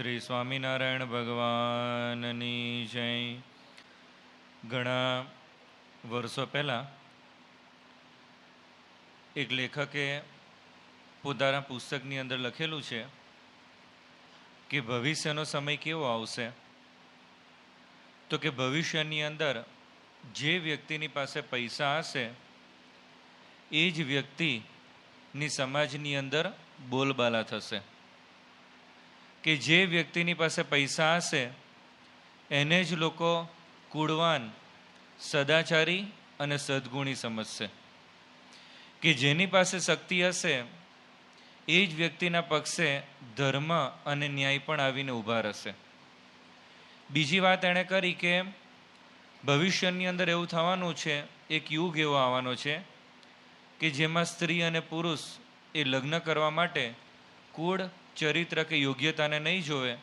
શ્રી સ્વામિનારાયણ ભગવાનની જય. ઘણા વર્ષો પહેલાં એક લેખકે પોતાના પુસ્તકની અંદર લખેલું છે કે ભવિષ્યનો સમય કેવો આવશે, તો કે ભવિષ્યની અંદર જે વ્યક્તિની પાસે પૈસા હશે એ જ વ્યક્તિની સમાજની અંદર બોલબાલા થશે, કે જે વ્યક્તિની પાસે પૈસા હશે એને જ લોકો કુળવાન, સદાચારી અને સદ્ગુણી સમજશે, કે જેની પાસે શક્તિ હશે એ જ વ્યક્તિના પક્ષે ધર્મ અને ન્યાય પણ આવીને ઊભા રહેશે. બીજી વાત એણે કરી કે ભવિષ્યની અંદર એવું થવાનું છે, એક યુગ એવો આવવાનો છે કે જેમાં સ્ત્રી અને પુરુષ એ લગ્ન કરવા માટે કુળ, ચરિત્ર કે યોગ્યતાને નહીં જોવે,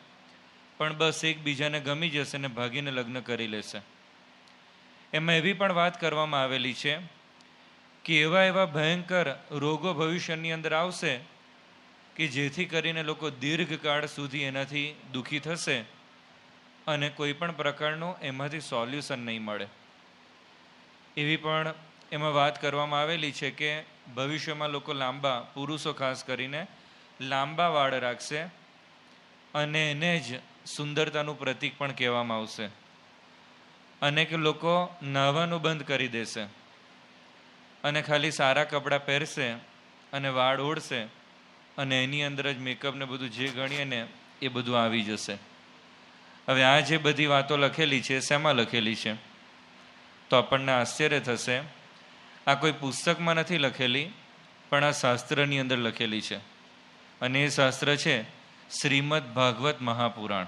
પણ બસ એકબીજાને ગમી જશે ને ભાગીને લગ્ન કરી લેશે. એમાં એવી પણ વાત કરવામાં આવેલી છે કે એવા ભયંકર રોગો ભવિષ્યની અંદર આવશે કે જેથી કરીને લોકો દીર્ઘકાળ સુધી એનાથી દુઃખી થશે અને કોઈ પણ પ્રકારનું એમાંથી સોલ્યુશન નહીં મળે. એવી પણ એમાં વાત કરવામાં આવેલી છે કે ભવિષ્યમાં લોકો લાંબા, પુરુષો ખાસ કરીને લાંબા વાળ રાખશે અને એને જ સુંદરતાનું પ્રતીક પણ કહેવામાં આવશે, અને કે લોકો નાહવાનું બંધ કરી દેશે અને ખાલી સારા કપડાં પહેરશે અને વાળ ઓળશે અને એની અંદર જ મેકઅપ ને બધું જે ગણીએ ને એ બધું આવી જશે. હવે આ જે બધી વાતો લખેલી છે શેમાં લખેલી છે? તો આપણને આશ્ચર્ય થશે. આ કોઈ પુસ્તકમાં નથી લખેલી, પણ આ શાસ્ત્રની અંદર લખેલી છે, અને એ શાસ્ત્ર છે શ્રીમદ ભાગવત મહાપુરાણ.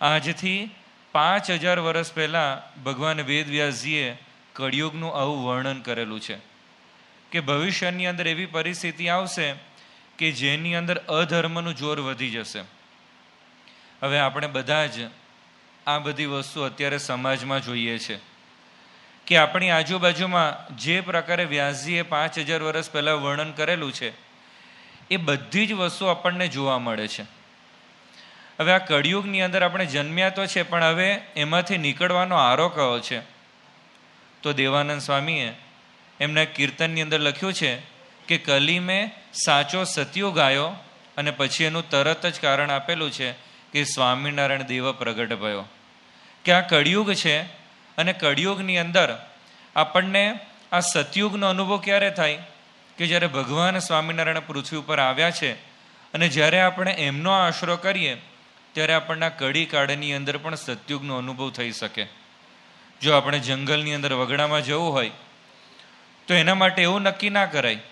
આજથી 5000 વર્ષ પહેલાં ભગવાન વેદવ્યાસજીએ કળિયુગનું આવું વર્ણન કરેલું છે કે ભવિષ્યની અંદર એવી પરિસ્થિતિ આવશે કે જેની અંદર અધર્મનું જોર વધી જશે. હવે આપણે બધા જ આ બધી વસ્તુ અત્યારે સમાજમાં જોઈએ છે કે આપણી આજુબાજુમાં જે પ્રકારે વ્યાસજીએ 5000 વર્ષ પહેલાં વર્ણન કરેલું છે એ બધી જ વસ્તુ આપણને જોવા મળે છે. હવે આ કળિયુગની અંદર આપણે જન્મ્યા તો છે, પણ હવે એમાંથી નીકળવાનો આરો કયો છે? તો દેવાનંદ સ્વામીએ એમના કીર્તનની અંદર લખ્યું છે કે કલી મેં સાચો સતયુગ આવ્યો, અને પછી એનું તરત જ કારણ આપેલું છે કે સ્વામિનારાયણ દેવ પ્રગટ ભયો. કે આ કળિયુગ છે, અને કળિયુગની અંદર આપણને આ સતયુગનો અનુભવ ક્યારે થાય? કે જ્યારે ભગવાન સ્વામિનારાયણ પૃથ્વી ઉપર આવ્યા છે અને જ્યારે આપણે એમનો આશરો કરીએ ત્યારે આપણને કડી કાળની અંદર પણ સતયુગનો અનુભવ થઈ શકે. જો આપણે જંગલની અંદર વગડામાં જવું હોય તો એના માટે એવું નક્કી ના કરાય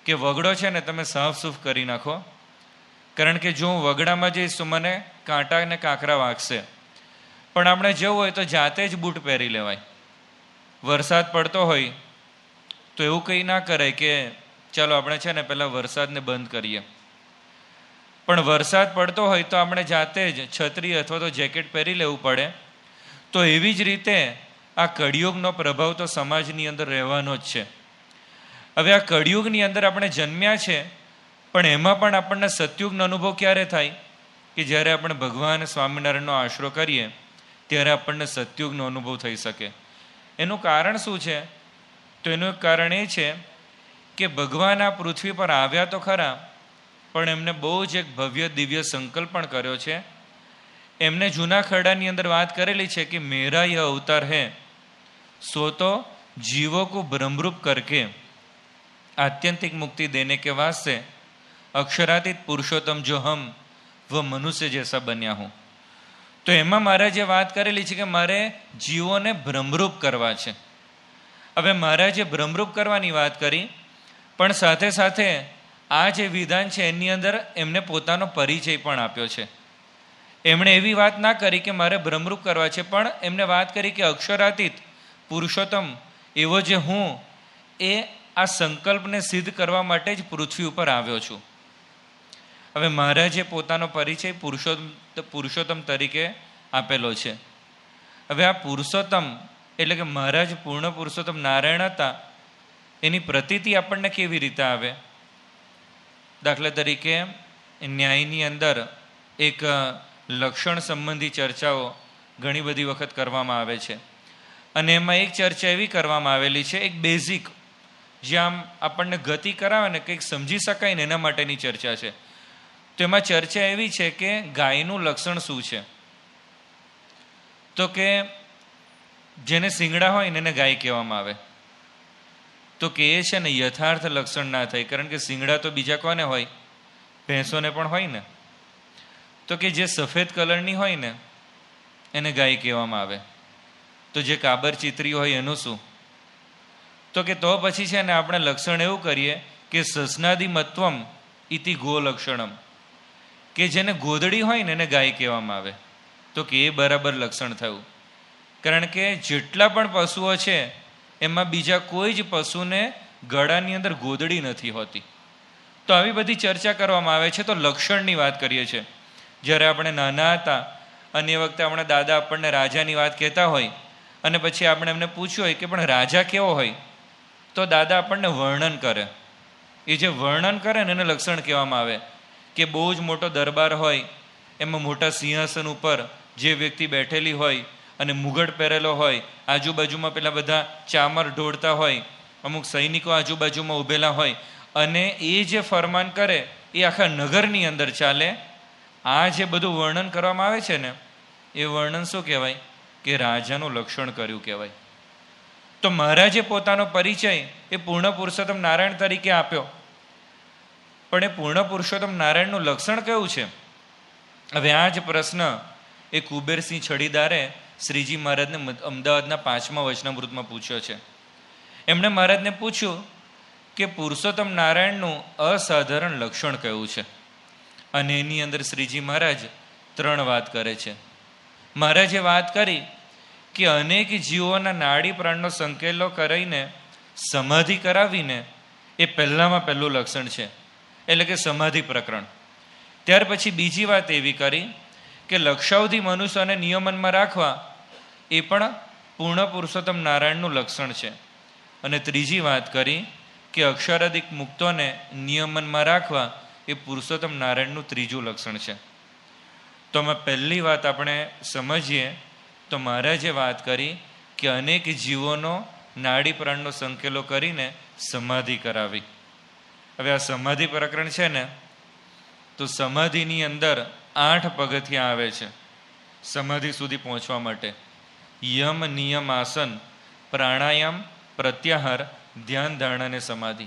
કે વગડો છે ને તમે સાફ સૂફ કરી નાખો, કારણ કે જો હું વગડામાં જઈશ તો મને કાંટા અને કાંકરા વાગશે. પણ આપણે જવું હોય તો જાતે જ બૂટ પહેરી લેવાય. વરસાદ પડતો હોય તો એવું કંઈ ના કરાય કે ચાલો આપણે છે ને પહેલાં વરસાદને બંધ કરીએ, પણ વરસાદ પડતો હોય તો આપણે જાતે જ છત્રી અથવા તો જેકેટ પહેરી લેવું પડે. તો એવી જ રીતે આ કળિયુગનો પ્રભાવ તો સમાજની અંદર રહેવાનો જ છે. હવે આ કળિયુગની અંદર આપણે જન્મ્યા છે, પણ એમાં પણ આપણને સતયુગનો અનુભવ ક્યારે થાય? કે જ્યારે આપણે ભગવાન સ્વામિનારાયણનો આશરો કરીએ ત્યારે આપણને સતયુગનો અનુભવ થઈ શકે. એનું કારણ શું છે? તો એનું કારણ એ છે કે ભગવાન આ પૃથ્વી પર આવ્યા તો ખરા, પણ એમને બહુ જ એક ભવ્ય દિવ્ય સંકલ્પ પણ કર્યો છે. એમને જૂના ખરડાની અંદર વાત કરેલી છે કે મેરા યહ અવતાર હૈ સો તો જીવો કો ભ્રમરૂપ કરકે आत्यंतिक मुक्ति देने के वास्ते अक्षरातीत पुरुषोत्तम जो हम वह मनुष्य जैसा बन्या हूँ. તો એમાં મહારાજે વાત કરેલી છે કે મારે જીવોને ભ્રમરૂપ કરવા છે. હવે મહારાજે ભ્રમરૂપ કરવાની વાત કરી, પણ સાથે સાથે આ જે વિધાન છે એની અંદર એમને પોતાનો પરિચય પણ આપ્યો છે. એમણે એવી વાત ના કરી કે મારે ભ્રમરૂપ કરવા છે, પણ એમને વાત કરી કે અક્ષરાતીત પુરુષોત્તમ એવો જે હું એ આ સંકલ્પને સિદ્ધ કરવા માટે જ પૃથ્વી ઉપર આવ્યો છું. હવે મહારાજે પોતાનો પરિચય પુરુષોત્તમ તરીકે આપેલો છે. હવે આ પુરુષોત્તમ એટલે કે મહારાજ પૂર્ણ પુરુષોત્તમ નારાયણ હતા, એની પ્રતીતિ આપણને કેવી રીતે આવે? દાખલા તરીકે ન્યાયની અંદર એક લક્ષણ સંબંધી ચર્ચાઓ ઘણી બધી વખત કરવામાં આવે છે. અને એમાં એક ચર્ચા એવી કરવામાં આવેલી છે, એક બેઝિક, જે આમ આપણને ગતિ કરાવે ને કંઈક સમજી શકાય ને એના માટેની ચર્ચા છે. તો એમાં ચર્ચા એવી છે કે ગાયનું લક્ષણ શું છે. તો કે જેને શિંગડા હોય ને એને ગાય કહેવામાં આવે. તો કે એ છે ને યથાર્થ લક્ષણ ના થાય, કારણ કે શિંગડા તો બીજા કોને હોય? ભેંસોને પણ હોય ને. તો કે જે સફેદ કલરની હોય ને એને ગાય કહેવામાં આવે. તો જે કાબર ચિત્રી હોય એનું શું? તો કે તો પછી છે ને આપણે લક્ષણ એવું કરીએ કે સસનાદિ મત્વમ ઇતિ ગો લક્ષણમ, કે જેને ગોદડી હોય ને એને ગાય કહેવામાં આવે. તો કે એ બરાબર લક્ષણ થયું, કારણ કે જેટલા પણ પશુઓ છે એમાં બીજા કોઈ જ પશુને ગળાની અંદર ગોદડી નથી હોતી. તો આવી બધી ચર્ચા કરવામાં આવે છે. તો લક્ષણની વાત કરીએ છીએ. જ્યારે આપણે નાના હતા અને એ વખતે આપણા દાદા આપણને રાજાની વાત કહેતા હોય અને પછી આપણે એમને પૂછ્યું હોય કે પણ રાજા કેવો હોય, તો દાદા આપણને વર્ણન કરે. એ જે વર્ણન કરે ને એને લક્ષણ કહેવામાં આવે. કે બહુ જ મોટો દરબાર હોય, એમાં મોટા સિંહાસન ઉપર જે વ્યક્તિ બેઠેલી હોય અને મુગટ પહેરેલો હોય, આજુબાજુમાં પેલા બધા ચામર ઢોળતા હોય, અમુક સૈનિકો આજુબાજુમાં ઊભેલા હોય, અને એ જે ફરમાન કરે એ આખા નગરની અંદર ચાલે. આ જે બધું વર્ણન કરવામાં આવે છે ને એ વર્ણન શું કહેવાય? કે રાજાનું લક્ષણ કર્યું કહેવાય. તો મહારાજે પોતાનો પરિચય એ પૂર્ણ પુરુષોત્તમ નારાયણ તરીકે આપ્યો, પણ એ પૂર્ણ પુરુષોત્તમ નારાયણનું લક્ષણ કયું છે? હવે આ જ પ્રશ્ન એ કુબેરસિંહ છડીદારે શ્રીજી મહારાજને અમદાવાદના 5મા વચનામૃતમાં પૂછ્યો છે. એમણે મહારાજને પૂછ્યું કે પુરુષોત્તમ નારાયણનું અસાધારણ લક્ષણ કયું છે? અને એની અંદર શ્રીજી મહારાજ 3 વાત કરે છે. મહારાજે વાત કરી કે અનેક જીવોના નાડી પ્રાણનો સંકેલો કરીને સમાધિ કરાવીને એ પહેલામાં પહેલું લક્ષણ છે, એટલે કે સમાધિ પ્રકરણ. ત્યાર પછી બીજી વાત એવી કરી કે લક્ષાવધિ મનુષ્યને નિયમનમાં રાખવા એ પણ પૂર્ણ પુરુષોત્તમ નારાયણનું લક્ષણ છે. અને ત્રીજી વાત કરી કે અક્ષરાધિક મુક્તોને નિયમનમાં રાખવા એ પુરુષોત્તમ નારાયણનું ત્રીજું લક્ષણ છે. તો અમે પહેલી વાત આપણે સમજીએ તો મહારાજે વાત કરી કે અનેક જીવોનો નાડી પ્રાણનો સંકેલો કરીને સમાધિ કરાવી. હવે આ સમાધિ પ્રકરણ છે ને, તો સમાધિની અંદર 8 પગથિયાં આવે છે સમાધિ સુધી પહોંચવા માટે. યમ, નિયમ, આસન, પ્રાણાયામ, પ્રત્યાહાર, ધ્યાન, ધારણા અને સમાધિ.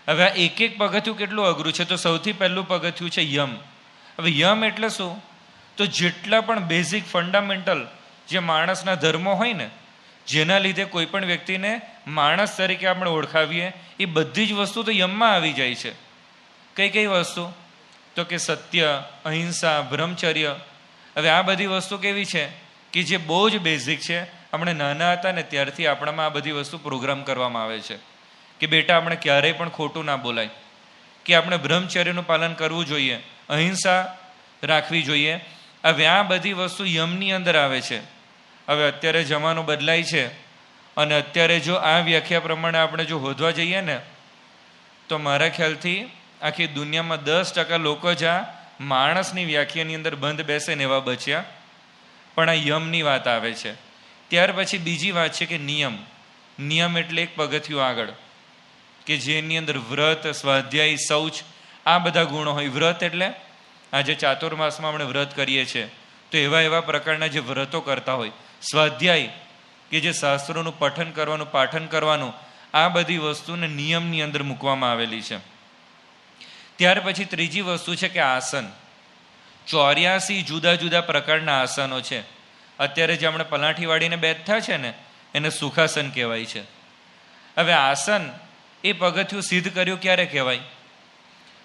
હવે આ એક એક પગથિયું કેટલું અઘરું છે. તો સૌથી પહેલું પગથિયું છે યમ. હવે યમ એટલે શું? તો જેટલા પણ બેઝિક ફંડામેન્ટલ જે માણસના ધર્મો હોય ને, જેના લીધે કોઈ પણ વ્યક્તિને માણસ તરીકે આપણે ઓળખાવીએ, એ બધી જ વસ્તુ તો યમમાં આવી જાય છે. કઈ કઈ વસ્તુ? તો કે સત્ય, અહિંસા, બ્રહ્મચર્ય. હવે આ બધી વસ્તુ કેવી છે કે જે બહુ જ બેઝિક છે. આપણે નાના હતા ને ત્યારથી આપણામાં આ બધી વસ્તુ પ્રોગ્રામ કરવામાં આવે છે કે બેટા આપણે ક્યારેય પણ ખોટું ના બોલાય, કે આપણે બ્રહ્મચર્યનું પાલન કરવું જોઈએ, અહિંસા રાખવી જોઈએ. હવે આ બધી વસ્તુ યમની અંદર આવે છે. હવે અત્યારે જમાનો બદલાય છે અને અત્યારે જો આ વ્યાખ્યા પ્રમાણે આપણે જો હોદવા જઈએ ને તો મારા ખ્યાલથી આખી દુનિયામાં 10% લોકો જ આ માણસની વ્યાખ્યાની અંદર બંધ બેસે ને એવા બચ્યા. પણ આ યમની વાત આવે છે. ત્યાર પછી બીજી વાત છે કે નિયમ. નિયમ એટલે એક પગથિયું આગળ, કે જેની અંદર વ્રત, સ્વાધ્યાય, શૌચ આ બધા ગુણો હોય. વ્રત એટલે આજે ચાતુર્માસમાં આપણે વ્રત કરીએ છીએ તો એવા પ્રકારના જે વ્રતો કરતા હોય. સ્વાધ્યાય કે જે શાસ્ત્રોનું પઠન કરવાનું, પાઠન કરવાનું, આ બધી વસ્તુને નિયમની અંદર મૂકવામાં આવેલી છે. ત્યાર પછી ત્રીજી વસ્તુ છે કે આસન. 84 જુદા જુદા પ્રકારના આસનો છે. અત્યારે જે આપણે પલાઠી વાળીને બેઠા છે ને એને સુખાસન કહેવાય છે. હવે આસન એ પગથિયું સિદ્ધ કર્યું ક્યારે કહેવાય?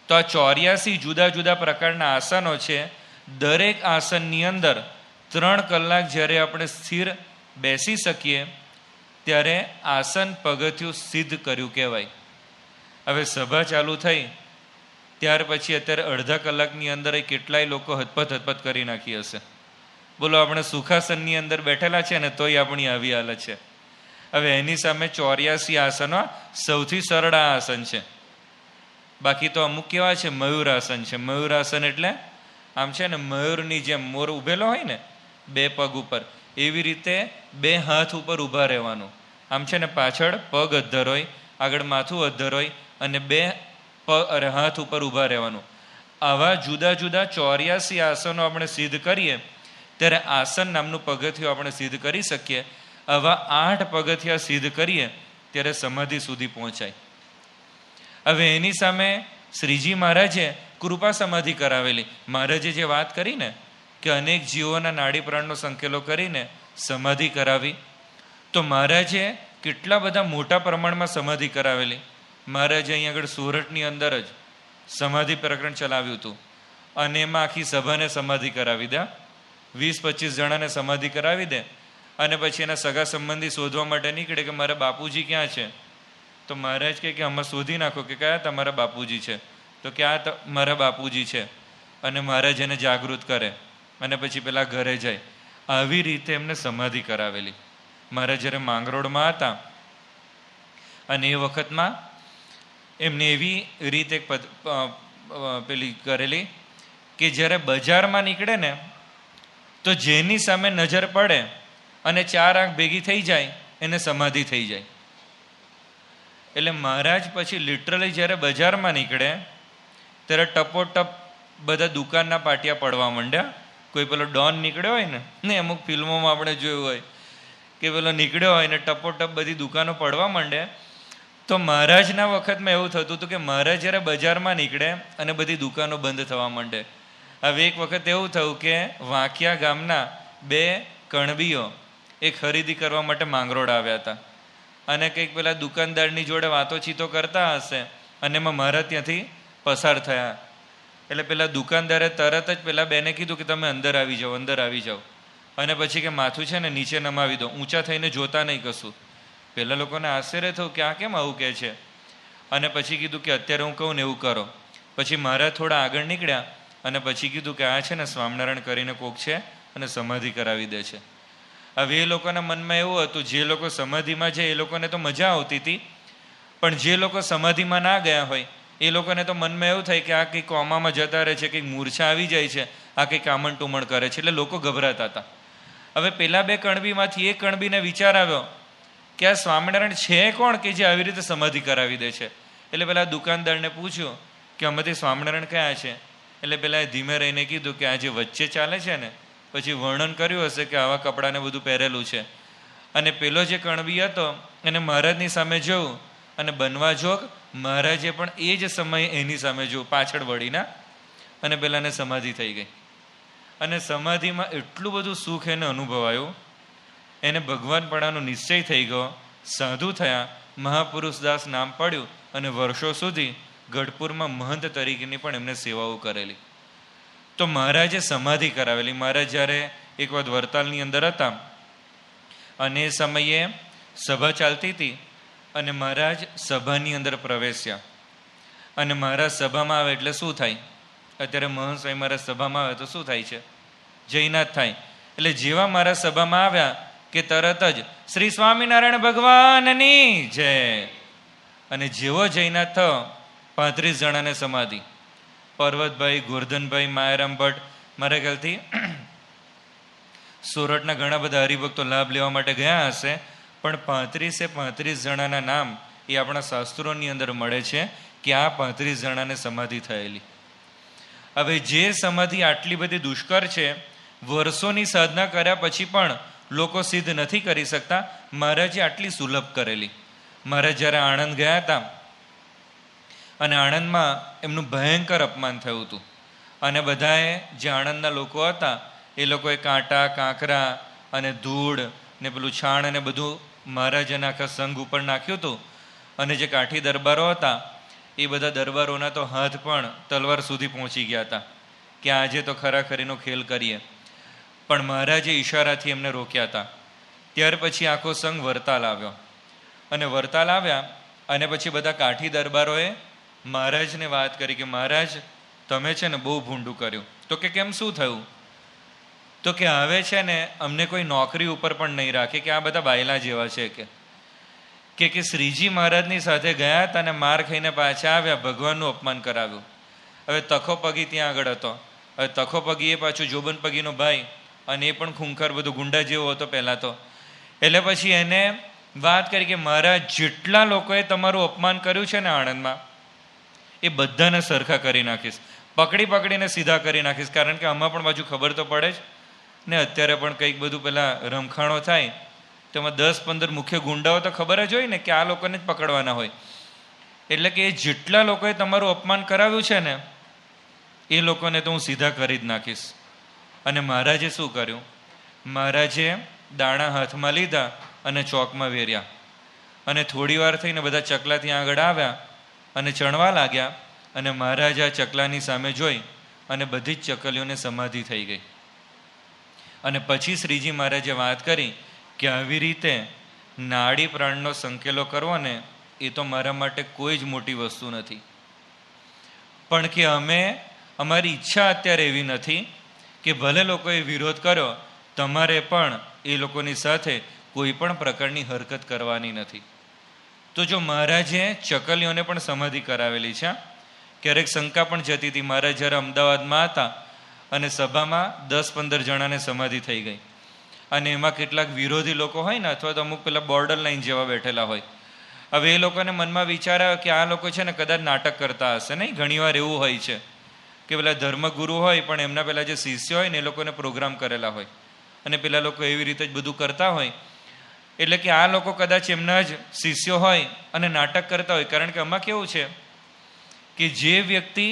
તો આ 84 જુદા જુદા પ્રકારના આસનો છે. દરેક આસનની અંદર 3 કલાક જ્યારે આપણે સ્થિર બેસી શકીએ ત્યારે આસન પગથિયું સિદ્ધ કર્યું કહેવાય. હવે સભા ચાલુ થઈ ત્યાર પછી અત્યારે અડધા કલાકની અંદર કેટલાય લોકો હતપત કરી નાખી હશે. બોલો, આપણે સુખાસનની અંદર બેઠેલા છે ને તોય આપણી આવી હાલત છે. હવે એની સામે 84 આસનો સૌથી સરળ આસન છે. બાકી તો અમુક કેવા છે? મયુરાસન છે. મયુરાસન એટલે આમ છે ને મયુરની જેમ મોર ઉભેલો હોય ને 2 પગ ઉપર, એવી રીતે 2 હાથ ઉપર ઊભા રહેવાનું. આમ છે ને પાછળ પગ અદ્ધર હોય, આગળ માથું અદ્ધર હોય અને 2 હાથ ઉપર ઊભા રહેવાનું. આવા જુદા જુદા 84 આસનો આપણે સિદ્ધ કરીએ ત્યારે આસન નામનું પગથિયું આપણે સિદ્ધ કરી શકીએ. આવા 8 પગથિયા સિદ્ધ કરીએ ત્યારે સમાધિ સુધી પહોંચાય. હવે એની સામે શ્રીજી મહારાજે કૃપા સમાધિ કરાવેલી. મહારાજે જે વાત કરી ને કે અનેક જીવોના નાડી પ્રાણનો સંકેલો કરીને સમાધિ કરાવી, તો મહારાજે કેટલા બધા મોટા પ્રમાણમાં સમાધિ કરાવેલી. મહારાજે અહીં આગળ સુરતની અંદર જ સમાધિ પ્રકરણ ચલાવ્યું હતું અને એમાં આખી સભાને સમાધિ કરાવી દે. 20-25 જણાને સમાધિ કરાવી દે અને પછી એના સગા સંબંધી શોધવા માટે નીકળે કે મારા બાપુજી ક્યાં છે. તો મહારાજ કહે કે અમે શોધી નાખો કે કયા તમારા બાપુજી છે. તો કે આ મારા બાપુજી છે. અને મહારાજ એને જાગૃત કરે અને પછી પેલા ઘરે જાય. આવી રીતે એમને સમાધિ કરાવેલી. મહારાજ જ્યારે માંગરોળમાં હતા અને એ વખતમાં એમને એવી રીતે પેલી કરેલી કે જ્યારે બજારમાં નીકળે ને તો જેની સામે નજર પડે અને 4 આંખ ભેગી થઈ જાય એને સમાધિ થઈ જાય. એટલે મહારાજ પછી લિટરલી જ્યારે બજારમાં નીકળે ત્યારે ટપોટપ બધા દુકાનના પાટિયા પડવા માંડ્યા. કોઈ પેલો ડોન નીકળ્યો હોય ને અમુક ફિલ્મોમાં આપણે જોયું હોય કે પેલો નીકળ્યો હોય ને ટપોટપ બધી દુકાનો પડવા માંડે. તો મહારાજના વખતમાં એવું થતું હતું કે મહારાજ જ્યારે બજારમાં નીકળે અને બધી દુકાનો બંધ થવા માંડે. હવે એક વખત એવું થયું કે વાંકિયા ગામના 2 કણબીઓ એ ખરીદી કરવા માટે માંગરોળ આવ્યા હતા અને કંઈક પેલા દુકાનદારની જોડે વાતો ચીતો કરતા હશે અને એમાં મહારાજ ત્યાંથી પસાર થયા. એટલે પેલા દુકાનદારે તરત જ પેલા બેને કીધું કે તમે અંદર આવી જાઓ, અંદર આવી જાઓ. અને પછી કે માથું છે ને નીચે નમાવી દો, ઊંચા થઈને જોતા નહીં કશું. પેલા લોકોને આશ્ચર્ય થયું કે આ કેમ આવું કહે છે. અને પછી કીધું કે અત્યારે હું કહું ને એવું કરો. પછી મહારાજ થોડા આગળ નીકળ્યા અને પછી કીધું કે આ છે ને સ્વામિનારાયણ કરીને કોક છે અને સમાધિ કરાવી દે છે. હવે એ લોકોના મનમાં એવું હતું, જે લોકો સમાધિમાં છે એ લોકોને તો મજા આવતી હતી, પણ જે લોકો સમાધિમાં ના ગયા હોય એ લોકોને તો મનમાં એવું થાય કે આ કંઈક કોમામાં જતા રહે છે, કંઈક મૂર્છા આવી જાય છે, આ કંઈક આમણ ટુમણ કરે છે. એટલે લોકો ગભરાતા હતા. હવે પેલા 2 કણબીમાંથી એક કણબીને વિચાર આવ્યો કે આ સ્વામિનારાયણ છે કોણ કે જે આવી રીતે સમાધિ કરાવી દે છે. એટલે પેલા દુકાનદારને પૂછ્યું કે આમાંથી સ્વામિનારાયણ કયા છે. એટલે પેલા ધીમે રહીને કીધું કે આ જે વચ્ચે ચાલે છે ને, પછી વર્ણન કર્યું હશે કે આવા કપડાને બધું પહેરેલું છે. અને પેલો જે કણબી હતો એને મહારાજની સામે જોયું અને બનવા જોગ મહારાજે પણ એ જ સમયે એની સામે જોયું પાછળ વળીને, અને પેલાને સમાધિ થઈ ગઈ. અને સમાધિમાં એટલું બધું સુખ એને અનુભવાયું, એને ભગવાનપણાનો નિશ્ચય થઈ ગયો, સાધુ થયા, મહાપુરુષ દાસ નામ પડ્યું અને વર્ષો સુધી ગઢપુરમાં મહંત તરીકેની પણ એમને સેવાઓ કરેલી. તો મહારાજે સમાધિ કરાવેલી. મહારાજ જ્યારે એક વખત વરતાલની અંદર હતા અને એ સમયે સભા ચાલતી હતી અને મહારાજ સભાની અંદર પ્રવેશ્યા. અને મહારાજ સભામાં આવે એટલે શું થાય? અત્યારે મહંત સ્વામી મહારાજ સભામાં આવે તો શું થાય છે? જયનાથ થાય. એટલે જેવા મહારાજ સભામાં આવ્યા કે તરત જ શ્રી સ્વામિનારાયણ ભગવાનની જય. અને જેવો જયનાથ થયો 35 જણાને સમાધિ. પર્વતભાઈ, ગોરધનભાઈ, માયારામ ભટ્ટ, મારા ખ્યાલથી સુરતના ઘણા બધા હરિભક્તો લાભ લેવા માટે ગયા હશે, પણ 35 જણાના નામ એ આપણા શાસ્ત્રોની અંદર મળે છે કે આ 35 જણાને સમાધિ થયેલી. હવે જે સમાધિ આટલી બધી દુષ્કર છે, વર્ષોની સાધના કર્યા પછી પણ લોકો સિદ્ધ નથી કરી શકતા, મહારાજે આટલી સુલભ કરેલી. મહારાજ જ્યારે આણંદ ગયા હતા અને આણંદમાં એમનું ભયંકર અપમાન થયું હતું અને બધાએ જે આણંદના લોકો હતા એ લોકોએ કાંટા, કાંકરા અને ધૂળ ને પેલું છાણ અને બધું મહારાજના આખા સંઘ ઉપર નાખ્યું હતું. અને જે કાઠી દરબારો હતા એ બધા દરબારોના તો હાથ પણ તલવાર સુધી પહોંચી ગયા હતા કે આજે તો ખરાખરીનો ખેલ કરીએ. પણ મહારાજે ઈશારાથી એમને રોક્યા હતા. ત્યાર પછી આખો સંઘ વરતાલ આવ્યો અને વરતાલ આવ્યા અને પછી બધા કાઠી દરબારોએ મહારાજને વાત કરી કે મહારાજ તમે છે ને બહુ ભૂંડું કર્યું. તો કે કેમ, શું થયું? તો કે હવે છે ને અમને કોઈ નોકરી ઉપર પણ નહીં રાખે, કે આ બધા બાયલા જેવા છે કે શ્રીજી મહારાજની સાથે ગયા હતા અને માર ખાઈને પાછા આવ્યા, ભગવાનનું અપમાન કરાવ્યું. હવે તખો પગી ત્યાં આગળ હતો હવે તખો પગી એ પાછો જોબન પગીનો ભાઈ, અને એ પણ ખૂંખાર બધો ગુંડા જેવો હતો પહેલાં તો. એટલે પછી એને વાત કરી કે મારા જેટલા લોકોએ તમારું અપમાન કર્યું છે ને આણંદમાં, એ બધાને સરખા કરી નાખીશ, પકડીને સીધા કરી નાખીશ. કારણ કે આમાં પણ પાછું ખબર તો પડે જ ને, અત્યારે પણ કંઈક બધું પેલા રમખાણો થાય તો એમાં 10-15 મુખ્ય ગુંડાઓ તો ખબર જ હોય ને કે આ લોકોને જ પકડવાના હોય. એટલે કે જેટલા લોકોએ તમારું અપમાન કરાવ્યું છે ને એ લોકોને તો હું સીધા કરી જ નાખીશ. અને મહારાજે શું કર્યું? મહારાજે દાણા હાથમાં લીધા અને ચોકમાં વેર્યા, અને થોડી વાર થઈને બધા ચકલા ત્યાં આગળ આવ્યા અને ચણવા લાગ્યા. અને મહારાજ આ ચકલાની સામે જોઈ અને બધી જ ચકલીઓને સમાધિ થઈ ગઈ. અને પછી શ્રીજી મહારાજે વાત કરી કે આવી રીતે નાડી પ્રાણનો સંકેલો કરવો ને એ તો મારા માટે કોઈ જ મોટી વસ્તુ નથી, પણ કે અમારી ઈચ્છા અત્યારે એવી નથી કે ભલે લોકોએ વિરોધ કર્યો, તમારે પણ એ લોકોની સાથે કોઈ પણ પ્રકારની હરકત કરવાની નથી. તો જો મહારાજે ચકલીઓને પણ સમાધિ કરાવેલી છે. ક્યારેક શંકા પણ જતી હતી, મહારાજ જ્યારે અમદાવાદમાં હતા અને સભામાં 10-15 જણાને સમાધિ થઈ ગઈ, અને એમાં કેટલાક વિરોધી લોકો હોય ને, અથવા તો અમુક પેલા બોર્ડર લાઈન જેવા બેઠેલા હોય. હવે એ લોકોને મનમાં વિચાર આવ્યો કે આ લોકો છે ને કદાચ નાટક કરતા હશે. નહીં, ઘણીવાર એવું હોય છે કે પેલા ધર્મગુરુ હોય પણ એમના પેલા જે શિષ્ય હોય ને એ લોકોને પ્રોગ્રામ કરેલા હોય, અને પેલા લોકો એવી રીતે જ બધું કરતા હોય. એટલે કે આ લોકો કદાચ એમના જ શિષ્યો હોય અને નાટક કરતા હોય. કારણ કે આમાં કેવું છે કે જે વ્યક્તિ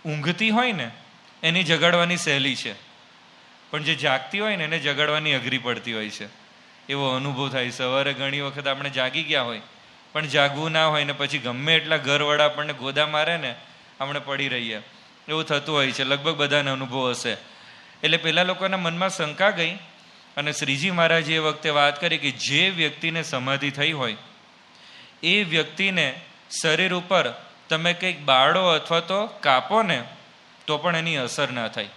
ઊંઘતી હોય ને એની જગાડવાની સહેલી છે, પણ જે જાગતી હોય ને એને જગાડવાની અઘરી પડતી હોય છે. એવો અનુભવ થાય. સવારે ઘણી વખત આપણે જાગી ગયા હોય પણ જાગવું ના હોય ને પછી ગમે એટલા ઘરવાળા આપણને ગોદા મારે ને આપણે પડી રહીએ, એવું થતું હોય છે. લગભગ બધાને અનુભવ હશે. એટલે પેલા લોકોના મનમાં શંકા ગઈ, અને શ્રીજી મહારાજે એ વખતે વાત કરી કે જે વ્યક્તિને સમાધિ થઈ હોય એ વ્યક્તિને શરીર ઉપર તમે કંઈક બાળો અથવા તો કાપો ને તો પણ એની અસર ના થાય,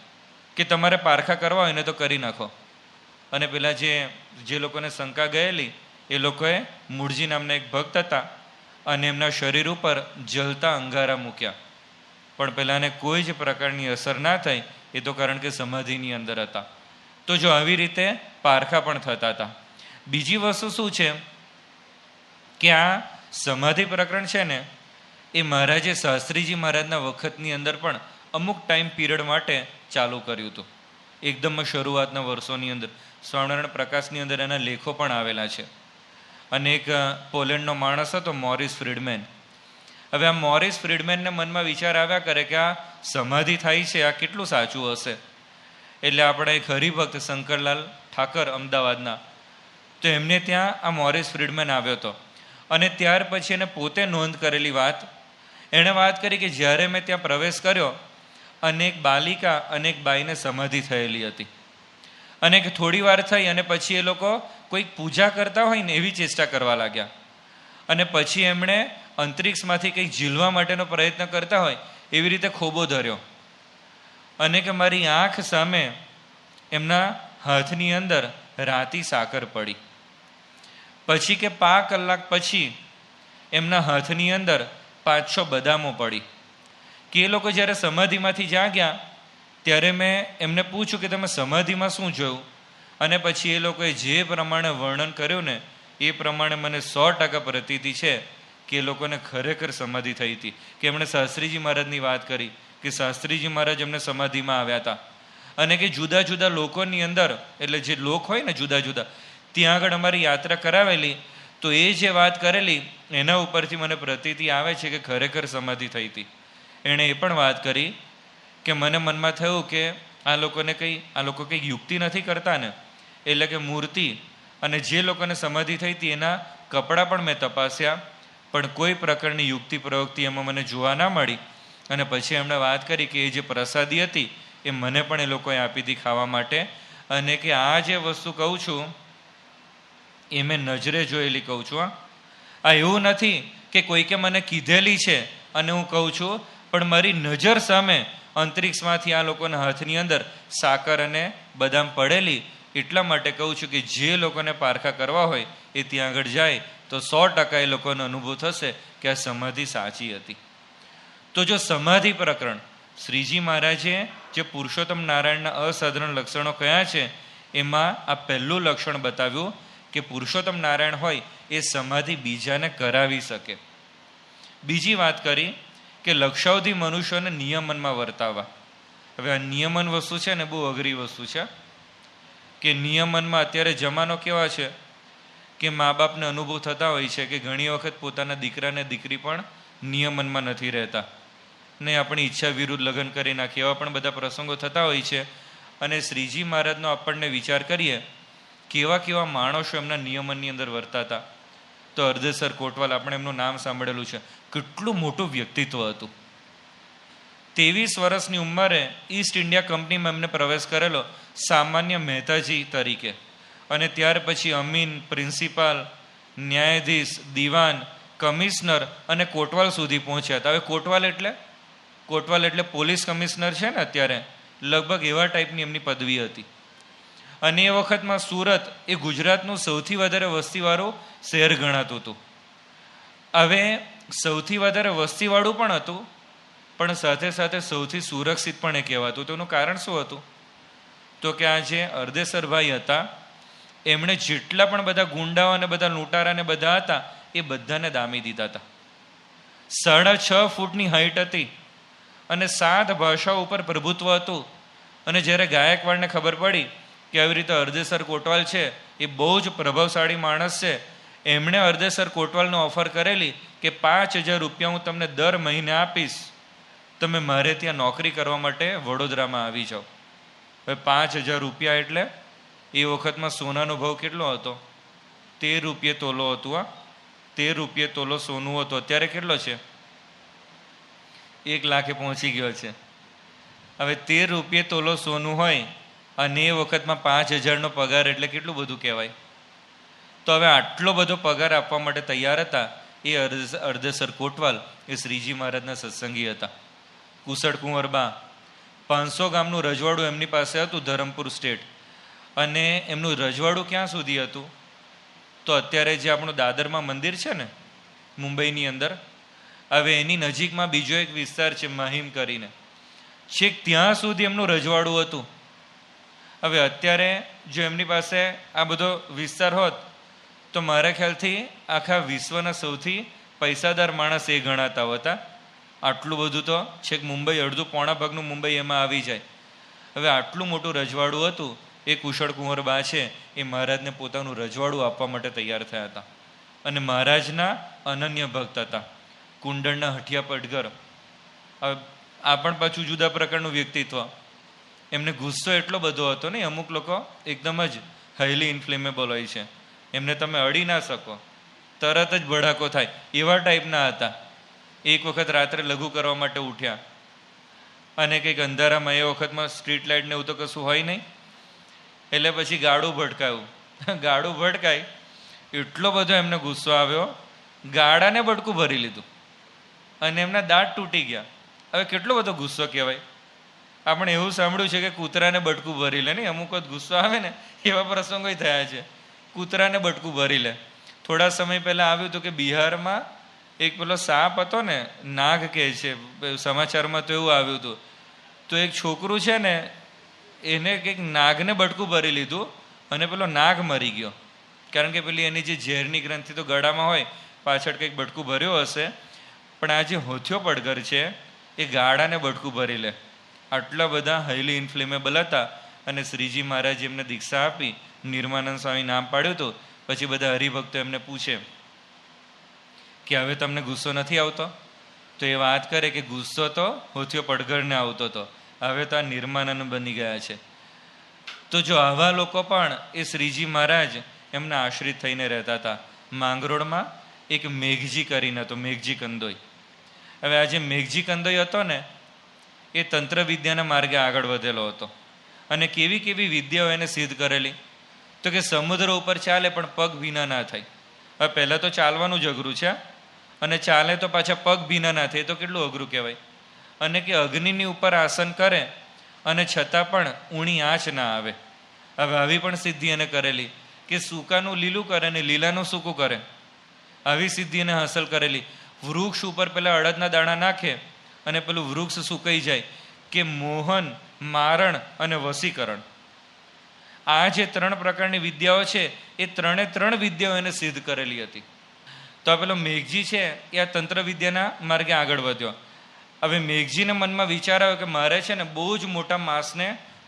કે તમારે પારખા કરવા હોય ને તો કરી નાખો. અને પેલા જે લોકોને શંકા ગયેલી એ લોકોએ મૂળજી નામના એક ભક્ત હતા અને એમના શરીર ઉપર જલતા અંગારા મૂક્યા, પણ પેલાને કોઈ જ પ્રકારની અસર ના થઈ. એ તો કારણ કે સમાધિની અંદર હતા. તો જો આવી રીતે પારખા પણ થતા હતા. બીજી વસ્તુ શું છે કે આ સમાધિ પ્રકરણ છે ને એ મહારાજે શાસ્ત્રીજી મહારાજના વખતની અંદર પણ અમુક ટાઈમ પીરિયડ માટે ચાલુ કર્યું હતું. એકદમ શરૂઆતના વર્ષોની અંદર સ્વામિનારાયણ પ્રકાશની અંદર એના લેખો પણ આવેલા છે. અને એક પોલેન્ડનો માણસ હતો મોરિસ ફ્રીડમેન. હવે આ મોરિસ ફ્રીડમેનને મનમાં વિચાર આવ્યા કરે કે આ સમાધિ થાય છે, આ કેટલું સાચું હશે. એટલે આપણે એક હરિભક્ત શંકરલાલ ઠાકર અમદાવાદના, તો એમને ત્યાં આ મોરિસ ફ્રીડમેન આવ્યો હતો. અને ત્યાર પછી એને પોતે નોંધ કરેલી વાત, એણે વાત કરી કે જ્યારે મેં ત્યાં પ્રવેશ કર્યો અને એક બાલિકા અને એક બાઈને સમાધિ થયેલી હતી, અને થોડી વાર થઈ અને પછી એ લોકો કોઈક પૂજા કરતા હોય ને એવી ચેષ્ટા કરવા લાગ્યા, અને પછી એમણે અંતરિક્ષમાંથી કંઈક ઝીલવા માટેનો પ્રયત્ન કરતા હોય એવી રીતે ખોબો ધર્યો, અને કે મારી આંખ સામે એમના હાથની અંદર રાતી સાકર પડી. પછી કે 5 કલાક પછી એમના હાથની અંદર 5-6 બદામો પડી. કે એ લોકો જ્યારે સમાધિમાંથી જાગ્યા ત્યારે મેં એમને પૂછ્યું કે તમે સમાધિમાં શું જોયું, અને પછી એ લોકોએ જે પ્રમાણે વર્ણન કર્યું ને એ પ્રમાણે મને 100% પ્રતીતિ છે કે એ લોકોને ખરેખર સમાધિ થઈ હતી. કે એમણે શાસ્ત્રીજી મહારાજની વાત કરી કે શાસ્ત્રીજી મહારાજ એમને સમાધિમાં આવ્યા હતા, અને કે જુદા જુદા લોકોની અંદર, એટલે જે લોક હોય ને જુદા જુદા, ત્યાં આગળ અમારી યાત્રા કરાવેલી. તો એ જે વાત કરેલી એના ઉપરથી મને પ્રતીતિ આવે છે કે ખરેખર સમાધિ થઈ હતી. એણે એ પણ વાત કરી કે મને મનમાં થયું કે આ લોકો કંઈક યુક્તિ નથી કરતા ને, એટલે કે મૂર્તિ અને જે લોકોને સમાધિ થઈ હતી એના કપડાં પણ મેં તપાસ્યા, પણ કોઈ પ્રકારની યુક્તિ પ્રવૃત્તિ એમાં મને જોવા ના મળી. અને પછી એમણે વાત કરી કે એ જે પ્રસાદી હતી એ મને પણ એ લોકોએ આપી હતી ખાવા માટે, અને કે આ જે વસ્તુ કહું છું એ મેં નજરે જોયેલી કહું છું. આ એવું નથી કે કોઈકે મને કીધેલી છે અને હું કહું છું, પણ મારી નજર સામે અંતરિક્ષમાંથી આ લોકોના હાથની અંદર સાકર અને બદામ પડેલી. એટલા માટે કહું છું કે જે લોકોને પારખા કરવા હોય એ ત્યાં આગળ જાય તો 100% એ લોકોનો અનુભવ થશે કે આ સમાધિ સાચી હતી. તો જો સમાધિ પ્રકરણ શ્રીજી મહારાજે જે પુરુષોત્તમ નારાયણના અસાધારણ લક્ષણો કયા છે એમાં આ પહેલું લક્ષણ બતાવ્યું કે પુરુષોત્તમ નારાયણ હોય એ સમાધિ બીજાને કરાવી શકે. બીજી વાત કરી કે લક્ષાવધિ મનુષ્યોને નિયમનમાં વર્તાવવા. હવે આ નિયમન વસ્તુ છે ને બહુ અઘરી વસ્તુ છે કે નિયમનમાં અત્યારે જમાનો કેવા છે કે મા બાપને અનુભવ થતા હોય છે કે ઘણી વખત પોતાના દીકરાને દીકરી પણ નિયમનમાં નથી રહેતા ને આપણી ઈચ્છા વિરુદ્ધ લગ્ન કરી નાખીએ, એવા પણ બધા પ્રસંગો થતા હોય છે. અને શ્રીજી મહારાજનો આપણને વિચાર કરીએ કેવા કેવા માણસો એમના નિયમનની અંદર વર્તાતા. તો અર્ધેસર કોટવાલ, આપણે એમનું નામ સાંભળેલું છે. કેટલું મોટું વ્યક્તિત્વ હતું. 23 વર્ષની ઉંમરે ઈસ્ટ ઇન્ડિયા કંપનીમાં એમને પ્રવેશ કરેલો સામાન્ય મહેતાજી તરીકે, અને ત્યાર પછી અમીન, પ્રિન્સિપાલ, ન્યાયાધીશ, દિવાન, કમિશનર અને કોટવાલ સુધી પહોંચ્યા હતા. હવે કોટવાલ એટલે પોલીસ કમિશનર છે ને અત્યારે, લગભગ એવા ટાઈપની એમની પદવી હતી. અને એ વખતમાં સુરત એ ગુજરાતનું સૌથી વધારે વસ્તીવાળું શહેર ગણાતું હતું. હવે સૌથી વધારે વસ્તીવાળું પણ હતું, પણ સાથે સાથે સૌથી સુરક્ષિત પણ એ કહેવાતું. તેનું કારણ શું હતું? તો કે આ જે અર્ધેસરભાઈ હતા એમણે જેટલા પણ બધા ગુંડાઓ અને બધા લૂંટારાને બધા હતા એ બધાને દામી દીધા હતા. 6.5 ફૂટની હાઈટ હતી અને 7 ભાષાઓ ઉપર પ્રભુત્વ હતું. અને જ્યારે ગાયકવાડને ખબર પડી કે આવી રીતે અર્ધેસર કોટવાલ છે એ બહુ જ પ્રભાવશાળી માણસ છે, એમણે અર્ધેસર કોટવાલને ઓફર કરેલી કે 5,000 રૂપિયા હું તમને દર મહિને આપીશ, તમે મારે ત્યાં નોકરી કરવા માટે વડોદરામાં આવી જાઓ. હવે 5,000 રૂપિયા એટલે એ વખતમાં સોનાનો ભાવ કેટલો હતો? 13 રૂપિયે તોલો હતું. 13 રૂપિયે તોલો સોનું હતું. અત્યારે કેટલો છે? 1 લાખે પહોંચી ગયો છે. હવે 13 રૂપિયે તોલો સોનું હોય અને એ વખતમાં 5,000નો પગાર એટલે કેટલું બધું કહેવાય. તો હવે આટલો બધો પગાર આપવા માટે તૈયાર હતા એ અર્ધેસર કોટવાલ એ શ્રીજી મહારાજના સત્સંગી હતા. કુશળ કુંવરબા 500 ગામનું રજવાડું એમની પાસે હતું, ધરમપુર સ્ટેટ. અને એમનું રજવાડું ક્યાં સુધી હતું? તો અત્યારે જે આપણું દાદરમાં મંદિર છે ને મુંબઈની અંદર, હવે એની નજીકમાં બીજો એક વિસ્તાર છે મહિમ કરીને, છેક ત્યાં સુધી એમનું રજવાડું હતું. હવે અત્યારે જો એમની પાસે આ બધો વિસ્તાર હોત તો મારા ખ્યાલથી આખા વિશ્વના સૌથી પૈસાદાર માણસ એ ગણાતા હતા. આટલું બધું તો છેક મુંબઈ, અડધું પોણા ભાગનું મુંબઈ એમાં આવી જાય. હવે આટલું મોટું રજવાડું હતું. એ કુશળ કુંવરબા છે એ મહારાજને પોતાનું રજવાડું આપવા માટે તૈયાર થયા હતા. અને મહારાજના અનન્ય ભક્ત હતા. કુંડળના હઠિયા પડઘર. આ પણ પાછું જુદા પ્રકારનું વ્યક્તિત્વ. એમને ગુસ્સો એટલો બધો હતો ને, અમુક લોકો એકદમ જ હાઈલી ઇન્ફ્લેમેબલ હોય છે, એમને તમે અડી ના શકો, તરત જ ભડાકો થાય, એવા ટાઈપના હતા. એક વખત રાત્રે લઘુ કરવા માટે ઉઠ્યા અને કંઈક અંધારામાં, એ વખતમાં સ્ટ્રીટ લાઇટ ને એવું તો કશું હોય નહીં, એટલે પછી ગાડું ભટકાયું. ગાડું ભટકાય એટલો બધો એમને ગુસ્સો આવ્યો, ગાડાને બટકું ભરી લીધું અને એમના દાંત તૂટી ગયા. હવે કેટલો બધો ગુસ્સો કહેવાય. આપણે એવું સાંભળ્યું છે કે કૂતરાને બટકું ભરી લે, નહીં અમુક વખત ગુસ્સો આવે ને એવા પ્રસંગો થયા છે. કૂતરાને બટકું ભરી લે. થોડા સમય પહેલા આવ્યું હતું કે બિહારમાં એક પેલો સાપ હતો ને, નાગ કહે છે, સમાચારમાં તો એવું આવ્યું હતું. તો એક છોકરું છે ને એને કંઈક નાગને બટકું ભરી લીધું અને પેલો નાગ મરી ગયો. કારણ કે પેલી એની જે ઝેરની ગ્રંથિ તો ગળામાં હોય, પાછળ કંઈક બટકું ભર્યો હશે. પણ આ જે હોથિયો પડઘર છે એ ગાડાને બટકું ભરી લે. આટલા બધા હાઈલી ઇન્ફ્લેમેબલ હતા. અને શ્રીજી મહારાજ એમને દીક્ષા આપી, નિર્માનંદ સ્વામી નામ પાડ્યું હતું. પછી બધા હરિભક્તો એમને પૂછે કે હવે તમને ગુસ્સો નથી આવતો? તો એ વાત કરે કે ગુસ્સો તો હોથિયો પડઘરને આવતો હતો, હવે તો આ નિર્માનંદ બની ગયા છે. તો જો આવા લોકો પણ એ શ્રીજી મહારાજ એમના આશ્રિત થઈને રહેતા હતા. માંગરોળમાં એક મેઘજી કરીને હતો, મેઘજી કંદોઈ. હવે આ જે મેઘજી કંદોઈ હતો ને એ તંત્ર વિદ્યાના માર્ગે આગળ વધેલો હતો. અને કેવી કેવી વિદ્યાઓ એને સિદ્ધ કરેલી? તો કે સમુદ્ર ઉપર ચાલે પણ પગ ભીના ના થાય. હવે પહેલાં તો ચાલવાનું જ અઘરું છે, અને ચાલે તો પાછા પગ ભીના ના થાય, તો કેટલું અઘરું કહેવાય. અને કે અગ્નિની ઉપર આસન કરે અને છતાં પણ ઊણી આંચ ના આવે. હવે આવી પણ સિદ્ધિ એને કરેલી કે સૂકાનું લીલું કરે ને લીલાનું સૂકું કરે. આવી સિદ્ધિ એને હાંસલ કરેલી. વૃક્ષ ઉપર પેલા અડદના દાણા નાખે અને પેલું વૃક્ષ સુકાઈ જાય. કે મોહન મારણ અને વશીકરણ. આ જે 3 પ્રકારની વિદ્યાઓ છે એ 3 વિદ્યાઓ એને સિદ્ધ કરેલી હતી. તો આ પેલો મેઘજી છે એ આ તંત્ર વિદ્યાના માર્ગે આગળ વધ્યો. હવે મેઘજીને મનમાં વિચાર આવ્યો કે મારે છે ને બહુ જ મોટા માસને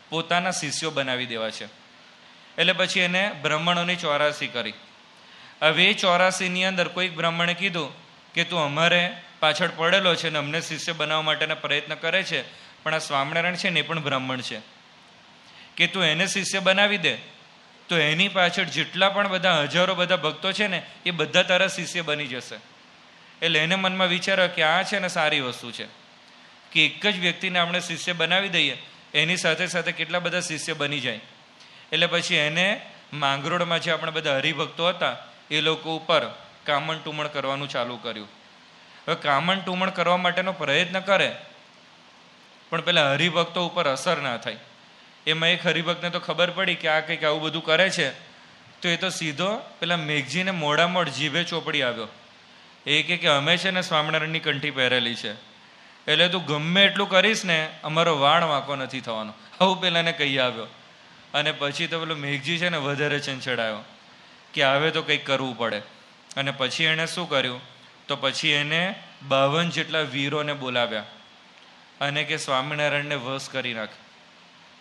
પોતાના શિષ્યો બનાવી દેવા છે. એટલે પછી એને બ્રાહ્મણોની 84 કરી. હવે એ 84ની અંદર કોઈક બ્રાહ્મણે કીધું કે તું અમારે પાછળ પડેલો છે ને અમને શિષ્ય બનાવવા માટેના પ્રયત્ન કરે છે, પણ આ સ્વામિનારાયણ છે ને એ પણ બ્રાહ્મણ છે, કે તું એને શિષ્ય બનાવી દે તો એની પાછળ જેટલા પણ બધા હજારો બધા ભક્તો છે ને એ બધા તારા શિષ્ય બની જશે. એટલે એને મનમાં વિચાર્યો કે આ છે ને સારી વસ્તુ છે કે એક જ વ્યક્તિને આપણે શિષ્ય બનાવી દઈએ, એની સાથે સાથે કેટલા બધા શિષ્ય બની જાય. એટલે પછી એને માંગરોળમાં જે આપણે બધા હરિભક્તો હતા એ લોકો ઉપર કામણ ટુમણ કરવાનું ચાલુ કર્યું. હવે કામણ ટુમણ કરવા માટેનો પ્રયત્ન કરે પણ પેલા હરિભક્તો ઉપર અસર ના થાય. એમાં એક હરિભક્તને તો ખબર પડી કે આ કંઈક આવું બધું કરે છે, તો એ તો સીધો પેલા મેઘજીને મોડામોડ જીભે ચોપડી આવ્યો. એ કે અમે છે ને સ્વામિનારાયણની કંઠી પહેરેલી છે, એટલે તું ગમે એટલું કરીશ ને અમારો વાળ વાંકો નથી થવાનો, આવું પેલાને કહી આવ્યો. અને પછી તો પેલો મેઘજી છે ને વધારે ચંચડાયો કે હવે તો કંઈક કરવું પડે. અને પછી એણે શું કર્યું, તો પછી એને 52 જેટલા વીરોને બોલાવ્યા અને કે સ્વામિનારાયણને વશ કરી નાખ.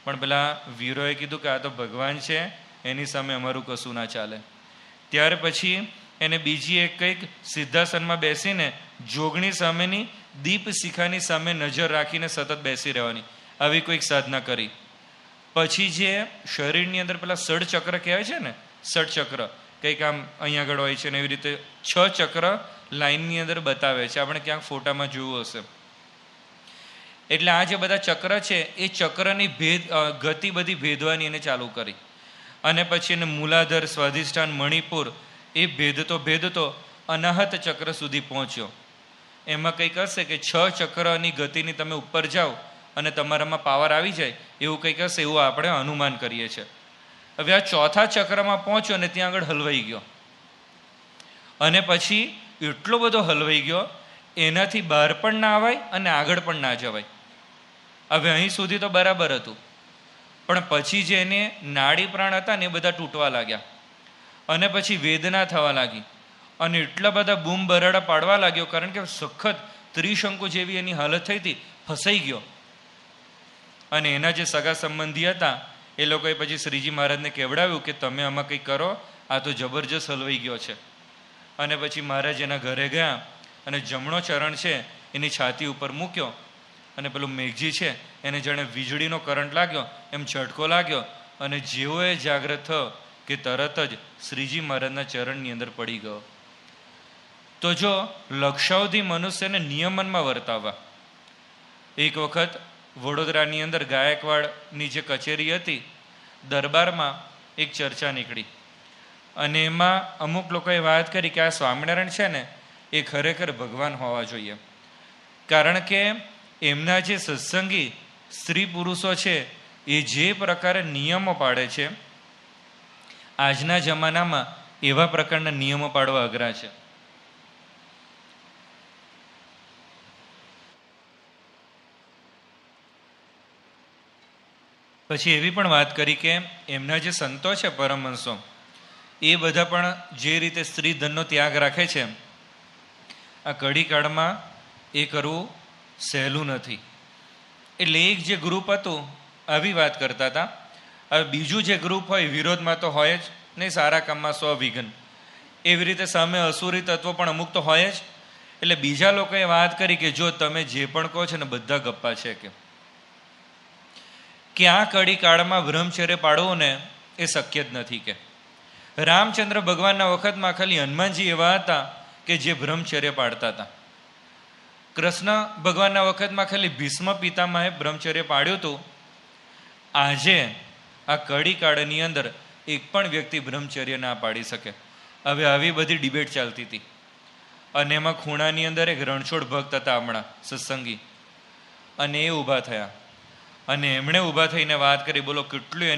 પણ પેલા વીરોએ કીધું કે આ તો ભગવાન છે, એની સામે અમારું કશું ના ચાલે. ત્યાર પછી એને બીજી એક કંઈક સિદ્ધાસનમાં બેસીને જોગણી સામેની દીપ શિખાની સામે નજર રાખીને સતત બેસી રહેવાની, આવી કોઈક સાધના કરી. પછી જે શરીરની અંદર પેલા ષડચક્ર કહેવાય છે ને, ષડચક્ર કંઈક આમ અહીંયા આગળ હોય છે ને એવી રીતે 6 ચક્ર લાઈનની અંદર બતાવે છે, આપણે ક્યાંક ફોટામાં જોયું હશે. એટલે આ જે બધા ચક્ર છે એ ચક્રની ગતિ બધી ભેદવાની એને ચાલુ કરી. અને પછી એને મૂલાધાર, સ્વાધિષ્ઠાન, મણિપુર એ ભેદતો અનાહત ચક્ર સુધી પહોંચ્યો. એમાં કંઈક હશે કે 6 ચક્રની ગતિની તમે ઉપર જાઓ અને તમારામાં પાવર આવી જાય એવું કંઈક હશે, એવું આપણે અનુમાન કરીએ છીએ. હવે આ 4થા ચક્રમાં પહોંચ્યો ને ત્યાં આગળ હલવાઈ ગયો. અને પછી એટલો બધો હલવાઈ ગયો એનાથી બહાર પણ ના આવાય અને આગળ પણ ના જવાય. હવે અહીં સુધી તો બરાબર હતું, પણ પછી જે એને નાડી પ્રાણ હતા ને એ બધા તૂટવા લાગ્યા અને પછી વેદના થવા લાગી અને એટલા બધા બૂમ બરાડા પાડવા લાગ્યો, કારણ કે સખત ત્રિશંકુ જેવી એની હાલત થઈ હતી, ફસાઈ ગયો. અને એના જે સગા સંબંધી હતા એ લોકોએ પછી શ્રીજી મહારાજને કહેવડાવ્યું કે તમે આમાં કંઈક કરો, આ તો જબરજસ્ત હલવાઈ ગયો છે. અને પછી મહારાજ એના ઘરે ગયા અને જમણો ચરણ છે એની છાતી ઉપર મૂક્યો અને પેલું મેઘજી છે એને જાણે વીજળીનો કરંટ લાગ્યો એમ ઝટકો લાગ્યો અને જેવો એ જાગ્રત થયો કે તરત જ શ્રીજી મહારાજના ચરણની અંદર પડી ગયો. તો જો લક્ષાવધિ મનુષ્યને નિયમનમાં વર્તાવવા, એક વખત વડોદરાની અંદર ગાયકવાડની જે કચેરી હતી દરબારમાં એક ચર્ચા નીકળી અને એમાં અમુક લોકોએ વાત કરી કે આ સ્વામિનારાયણ છે ને એ ખરેખર ભગવાન હોવા જોઈએ, કારણ કે એમના જે સત્સંગી સ્ત્રી પુરુષો છે એ જે પ્રકારે નિયમો પાડે છે આજના જમાનામાં એવા પ્રકારના નિયમો પાડવા અઘરા છે. પછી એવી પણ વાત કરી કે એમના જે સંતો છે પરમહંસો એ બધા પણ જે રીતે સ્ત્રી ધનનો ત્યાગ રાખે છે આ કડીકાળમાં એ કરવું સહેલું નથી. એટલે એક જે ગ્રુપ હતું આવી વાત કરતા હતા. હવે બીજું જે ગ્રુપ હોય વિરોધમાં તો હોય જ નહીં, સારા કામમાં 100 વિઘ્ન, એવી રીતે સામે અસુરી તત્વો પણ અમુક તો હોય જ. એટલે બીજા લોકોએ વાત કરી કે જો તમે જે પણ કહો છો ને બધા ગપ્પા છે કે આ કડી કાળમાં બ્રહ્મચર્ય પાડવું ને એ શક્ય જ નથી. કે રામચંદ્ર ભગવાનના વખતમાં ખાલી હનુમાનજી એવા હતા કે જે બ્રહ્મચર્ય પાડતા હતા. કૃષ્ણ ભગવાનના વખતમાં ખાલી ભીષ્મ પિતામહે બ્રહ્મચર્ય પાડ્યું હતું. આજે આ કડી કાળની અંદર એક પણ વ્યક્તિ બ્રહ્મચર્ય ના પાડી શકે. હવે આવી બધી ડિબેટ ચાલતી હતી અને એમાં ખૂણાની અંદર એક રણછોડ ભક્ત હતા હમણાં સત્સંગી, અને એ ઊભા થયા અને એમણે ઊભા થઈને વાત કરી. બોલો કેટલું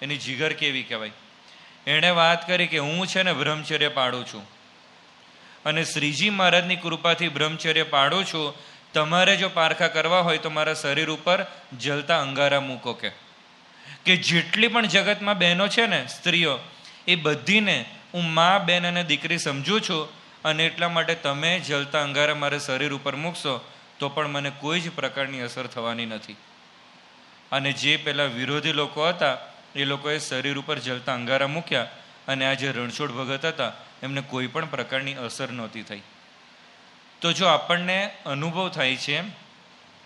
એની જીગર કેવી કહેવાય. એણે વાત કરી કે હું છે ને બ્રહ્મચર્ય પાડું છું અને શ્રીજી મહારાજની કૃપાથી બ્રહ્મચર્ય પાડું છું, તમારે જો પારખા કરવા હોય તો મારા શરીર ઉપર જલતા અંગારા મૂકો કે જેટલી પણ જગતમાં બહેનો છે ને, સ્ત્રીઓ, એ બધીને હું મા, બેન અને દીકરી સમજું છું, અને એટલા માટે તમે જલતા અંગારા મારા શરીર ઉપર મૂકશો તો પણ મને કોઈ જ પ્રકારની અસર થવાની નથી. અને જે પેલા વિરોધી લોકો હતા એ લોકોએ શરીર ઉપર જલતા અંગારા મૂક્યા, અને આ જે રણછોડ ભગત હતા એમને કોઈ પણ પ્રકારની અસર નહોતી થઈ. તો જો આપણને અનુભવ થાય છે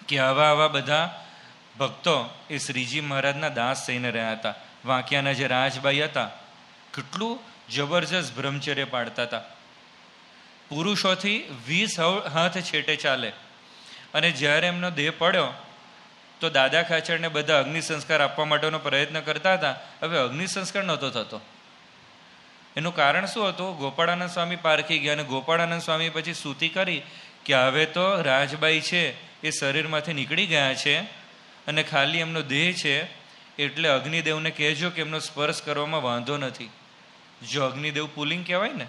કે આવા બધા ભક્તો એ શ્રીજી મહારાજના દાસ થઈને રહ્યા હતા. વાંકિયાના જે રાજબાઈ હતા, કેટલું જબરજસ્ત બ્રહ્મચર્ય પાડતા હતા. પુરુષોથી 20 હાથ છેટે ચાલે. અને જ્યારે એમનો દેહ પડ્યો તો દાદા ખાચરને બધા અગ્નિ સંસ્કાર આપવા માટેનો પ્રયત્ન કરતા હતા. હવે અગ્નિ સંસ્કાર નહોતો થતો. એનું કારણ શું હતું? ગોપાળાનંદ સ્વામી પારખી ગયા, અને ગોપાળાનંદ સ્વામી પછી સ્તુતિ કરી કે હવે તો રાજબાઈ છે એ શરીરમાંથી નીકળી ગયા છે અને ખાલી એમનો દેહ છે, એટલે અગ્નિદેવને કહેજો કે એમનો સ્પર્શ કરવામાં વાંધો નથી. જો અગ્નિદેવ પુલિંગ કહેવાય ને,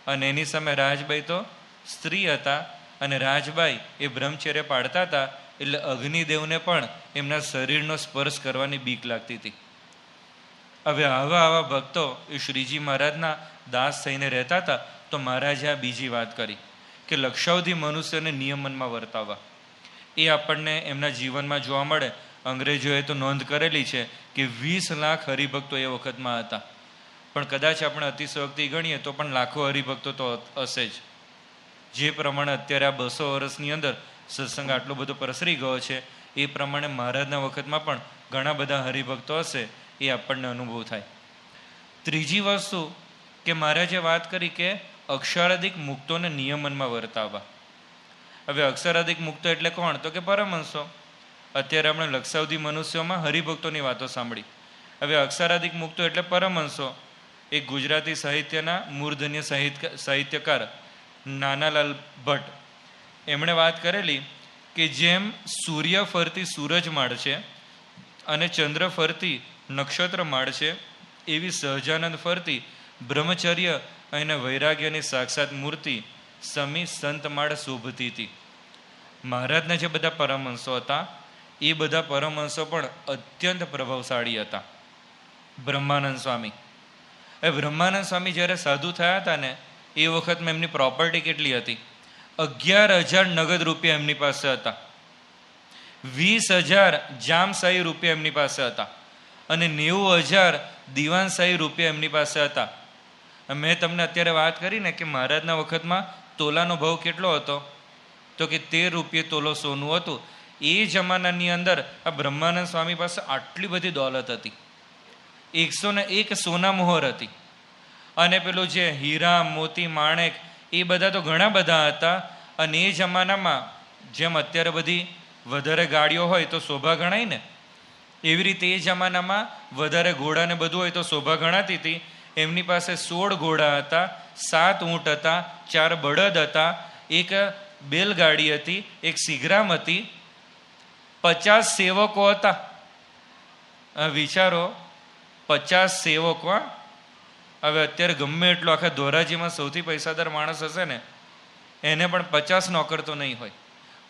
અને એની સામે રાજબાઈ તો સ્ત્રી હતા, અને રાજબાઈ એ બ્રહ્મચર્ય પાડતા હતા, એટલે અગ્નિદેવને પણ એમના શરીરનો સ્પર્શ કરવાની બીક લાગતી હતી. હવે આવા ભક્તો એ શ્રીજી મહારાજના દાસ થઈને રહેતા હતા. તો મહારાજે આ બીજી વાત કરી કે લક્ષાવધિ મનુષ્યને નિયમનમાં વર્તાવવા. એ આપણને એમના જીવનમાં જોવા મળે. અંગ્રેજોએ તો નોંધ કરેલી છે કે 20 લાખ હરિભક્તો એ વખતમાં હતા. પણ કદાચ આપણે અતિશયોક્તિ ગણીએ તો પણ લાખો હરિભક્તો તો હશે જ. જે પ્રમાણે અત્યારે આ 200 વર્ષની અંદર સત્સંગ આટલો બધો પ્રસરી ગયો છે, એ પ્રમાણે મહારાજના વખતમાં પણ ઘણા બધા હરિભક્તો હશે, એ આપણને અનુભવ થાય. ત્રીજી વસ્તુ કે મહારાજે વાત કરી કે અક્ષરાધિક મુક્તોને નિયમનમાં વર્તાવવા. હવે અક્ષરાધિક મુક્તો એટલે કોણ? તો કે પરમહંસો. અત્યારે આપણે લક્ષાવધિ મનુષ્યોમાં હરિભક્તોની વાતો સાંભળી. હવે અક્ષરાધિક મુક્તો એટલે પરમહંસો. એક ગુજરાતી સાહિત્યના મૂર્ધન્ય સાહિત્યકાર નાનાલાલ ભટ્ટ, એમણે વાત કરેલી કે જેમ સૂર્ય ફરતી સૂરજમાળ છે અને ચંદ્ર ફરતી નક્ષત્રમાળ છે, એવી સહજાનંદ ફરતી બ્રહ્મચર્ય અને વૈરાગ્યની સાક્ષાત મૂર્તિ સમી સંતમાળ શોભતી હતી. મહારાજના જે બધા પરમહંસો હતા એ બધા પરમહંસો પણ અત્યંત પ્રભાવશાળી હતા. બ્રહ્માનંદ સ્વામી, એ બ્રહ્માનંદ સ્વામી જ્યારે સાધુ થયા હતા ને, એ વખતમાં એમની પ્રોપર્ટી કેટલી હતી? 11,000 નગદ રૂપિયા એમની પાસે હતા. 20,000 જામશાહી રૂપિયા એમની પાસે હતા, અને 90,000 દિવાનશાહી રૂપિયા એમની પાસે હતા. મેં તમને અત્યારે વાત કરી ને કે મહારાજના વખતમાં તોલાનો ભાવ કેટલો હતો? તો કે 13 રૂપિયે તોલો સોનું હતું. એ જમાનાની અંદર આ બ્રહ્માનંદ સ્વામી પાસે આટલી બધી દોલત હતી. 101 સોના મોહર હતી. અને પેલું જે હીરા, મોતી, માણેક, એ બધા તો ઘણા બધા હતા. અને એ જમાનામાં જેમ અત્યારે બધી વધારે ગાડીઓ હોય તો શોભા ગણાય ને, એવી રીતે એ જમાનામાં વધારે ઘોડા ને બધું હોય તો શોભા ગણાતી હતી. એમની પાસે 16 ઘોડા હતા, 7 ઊંટ હતા, 4 બળદ હતા, એક બેલગાડી હતી, એક સિગરામ હતી, 50 સેવકો હતા. વિચારો, 50 સેવકો. હવે અત્યારે ગમે એટલો આખા ધોરાજીમાં સૌથી પૈસાદાર માણસ હશે ને, એને પણ 50 નોકર તો નહીં હોય.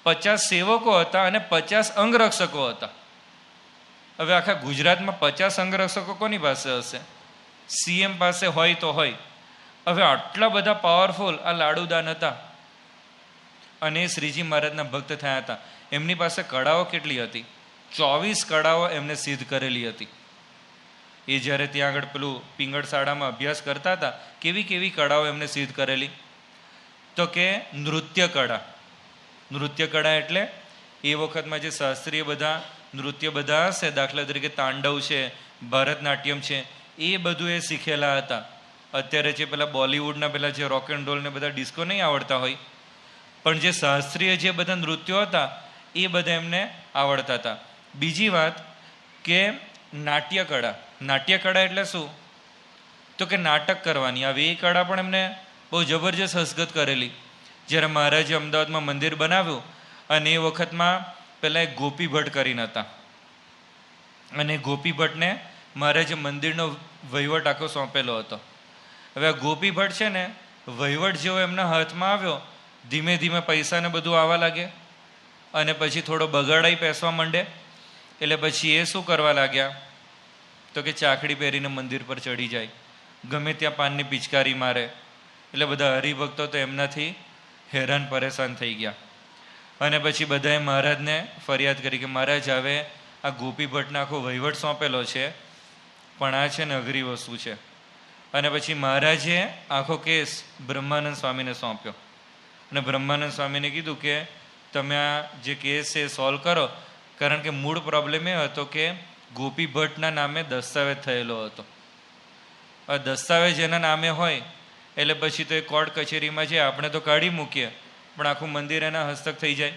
50 સેવકો હતા અને 50 અંગરક્ષકો હતા. હવે આખા ગુજરાતમાં 50 અંગરક્ષકો કોની પાસે હશે? CM પાસે હોય તો હોય. હવે આટલા બધા પાવરફુલ આ લાડુદાન હતા, અને શ્રીજી મહારાજના ભક્ત થયા હતા. એમની પાસે કળાઓ કેટલી હતી? 24 કળાઓ એમને સિદ્ધ કરેલી હતી. એ જ્યારે ત્યાં આગળ પેલું પિંગળ શાળામાં અભ્યાસ કરતા હતા, કેવી કેવી કળાઓ એમને સિદ્ધ કરેલી? તો કે નૃત્ય કળા. નૃત્ય કળા એટલે એ વખતમાં જે શાસ્ત્રીય બધા નૃત્ય બધા હશે, દાખલા તરીકે તાંડવ છે, ભરતનાટ્યમ છે, એ બધું એ શીખેલા હતા. અત્યારે જે પેલા બોલિવૂડના પેલા જે રોક એન્ડ રોલ ને બધા ડિસ્કો નહીં આવડતા હોય, પણ જે શાસ્ત્રીય જે બધા નૃત્યો હતા એ બધા એમને આવડતા હતા. બીજી વાત કે નાટ્ય કળા. નાટ્ય કળા એટલે શું? તો કે નાટક કરવાની. આવી એ કળા પણ એમને બહુ જબરજસ્ત હસ્તગત કરેલી. જ્યારે મહારાજે અમદાવાદમાં મંદિર બનાવ્યું, અને એ વખતમાં પેલા એક ગોપી ભટ્ટ કરીને હતા, અને ગોપી ભટ્ટને મહારાજે મંદિરનો વહીવટ આખો સોંપેલો હતો. હવે આ ગોપી ભટ્ટ છે ને, વહીવટ જેવો એમના હાથમાં આવ્યો ધીમે ધીમે પૈસાને બધું આવવા લાગે અને પછી થોડો બગાડાઈ પેસવા માંડે. એટલે પછી એ શું કરવા લાગ્યા તો કે ચાકડી પહેરીને મંદિર પર ચડી જાય, ગમે ત્યાં પાનની પિચકારી મારે. એટલે બધા હરિભક્તો તો એમનાથી હેરાન પરેશાન થઈ ગયા. અને પછી બધાએ મહારાજને ફરિયાદ કરી કે મહારાજ હવે આ ગોપી ભટ્ટને આખો વહીવટ સોંપેલો છે, પણ આ છે ને અઘરી વસ્તુ છે. અને પછી મહારાજે આખો કેસ બ્રહ્માનંદ સ્વામીને સોંપ્યો. અને બ્રહ્માનંદ સ્વામીને કીધું કે તમે આ જે કેસ છે એ સોલ્વ કરો, કારણ કે મૂળ પ્રોબ્લેમ એ હતો કે ગોપી ભટ્ટના નામે દસ્તાવેજ થયેલો હતો. આ દસ્તાવેજ એના નામે હોય એટલે પછી તો એ કોર્ટ કચેરીમાં છે આપણે તો કાઢી મૂકીએ, પણ આખું મંદિર એના હસ્તક થઈ જાય.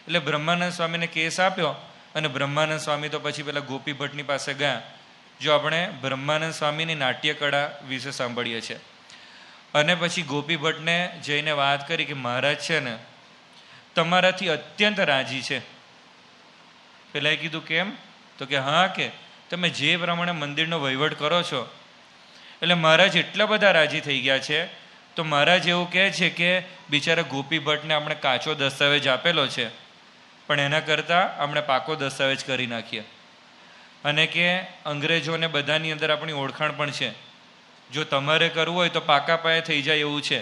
એટલે બ્રહ્માનંદ સ્વામીને કેસ આપ્યો અને બ્રહ્માનંદ સ્વામી તો પછી પેલા ગોપી ભટ્ટની પાસે ગયા. જો આપણે બ્રહ્માનંદ સ્વામીની નાટ્ય કળા વિશે સાંભળીએ છીએ. અને પછી ગોપી ભટ્ટને જઈને વાત કરી કે મહારાજ છે ને તમારાથી અત્યંત રાજી છે. પેલા એ કીધું કેમ તો કે હા કે તમે જે પ્રમાણે મંદિરનો વહીવટ કરો છો એટલે મહારાજ એટલા બધા રાજી થઈ ગયા છે. તો મહારાજ એવું કહે છે કે બિચારા ગોપી ભટ્ટને આપણે કાચો દસ્તાવેજ આપેલો છે, પણ એના કરતાં આપણે પાકો દસ્તાવેજ કરી નાખીએ. અને કે અંગ્રેજોને બધાની અંદર આપણી ઓળખાણ પણ છે, જો તમારે કરવું હોય તો પાકા પાયે થઈ જાય એવું છે.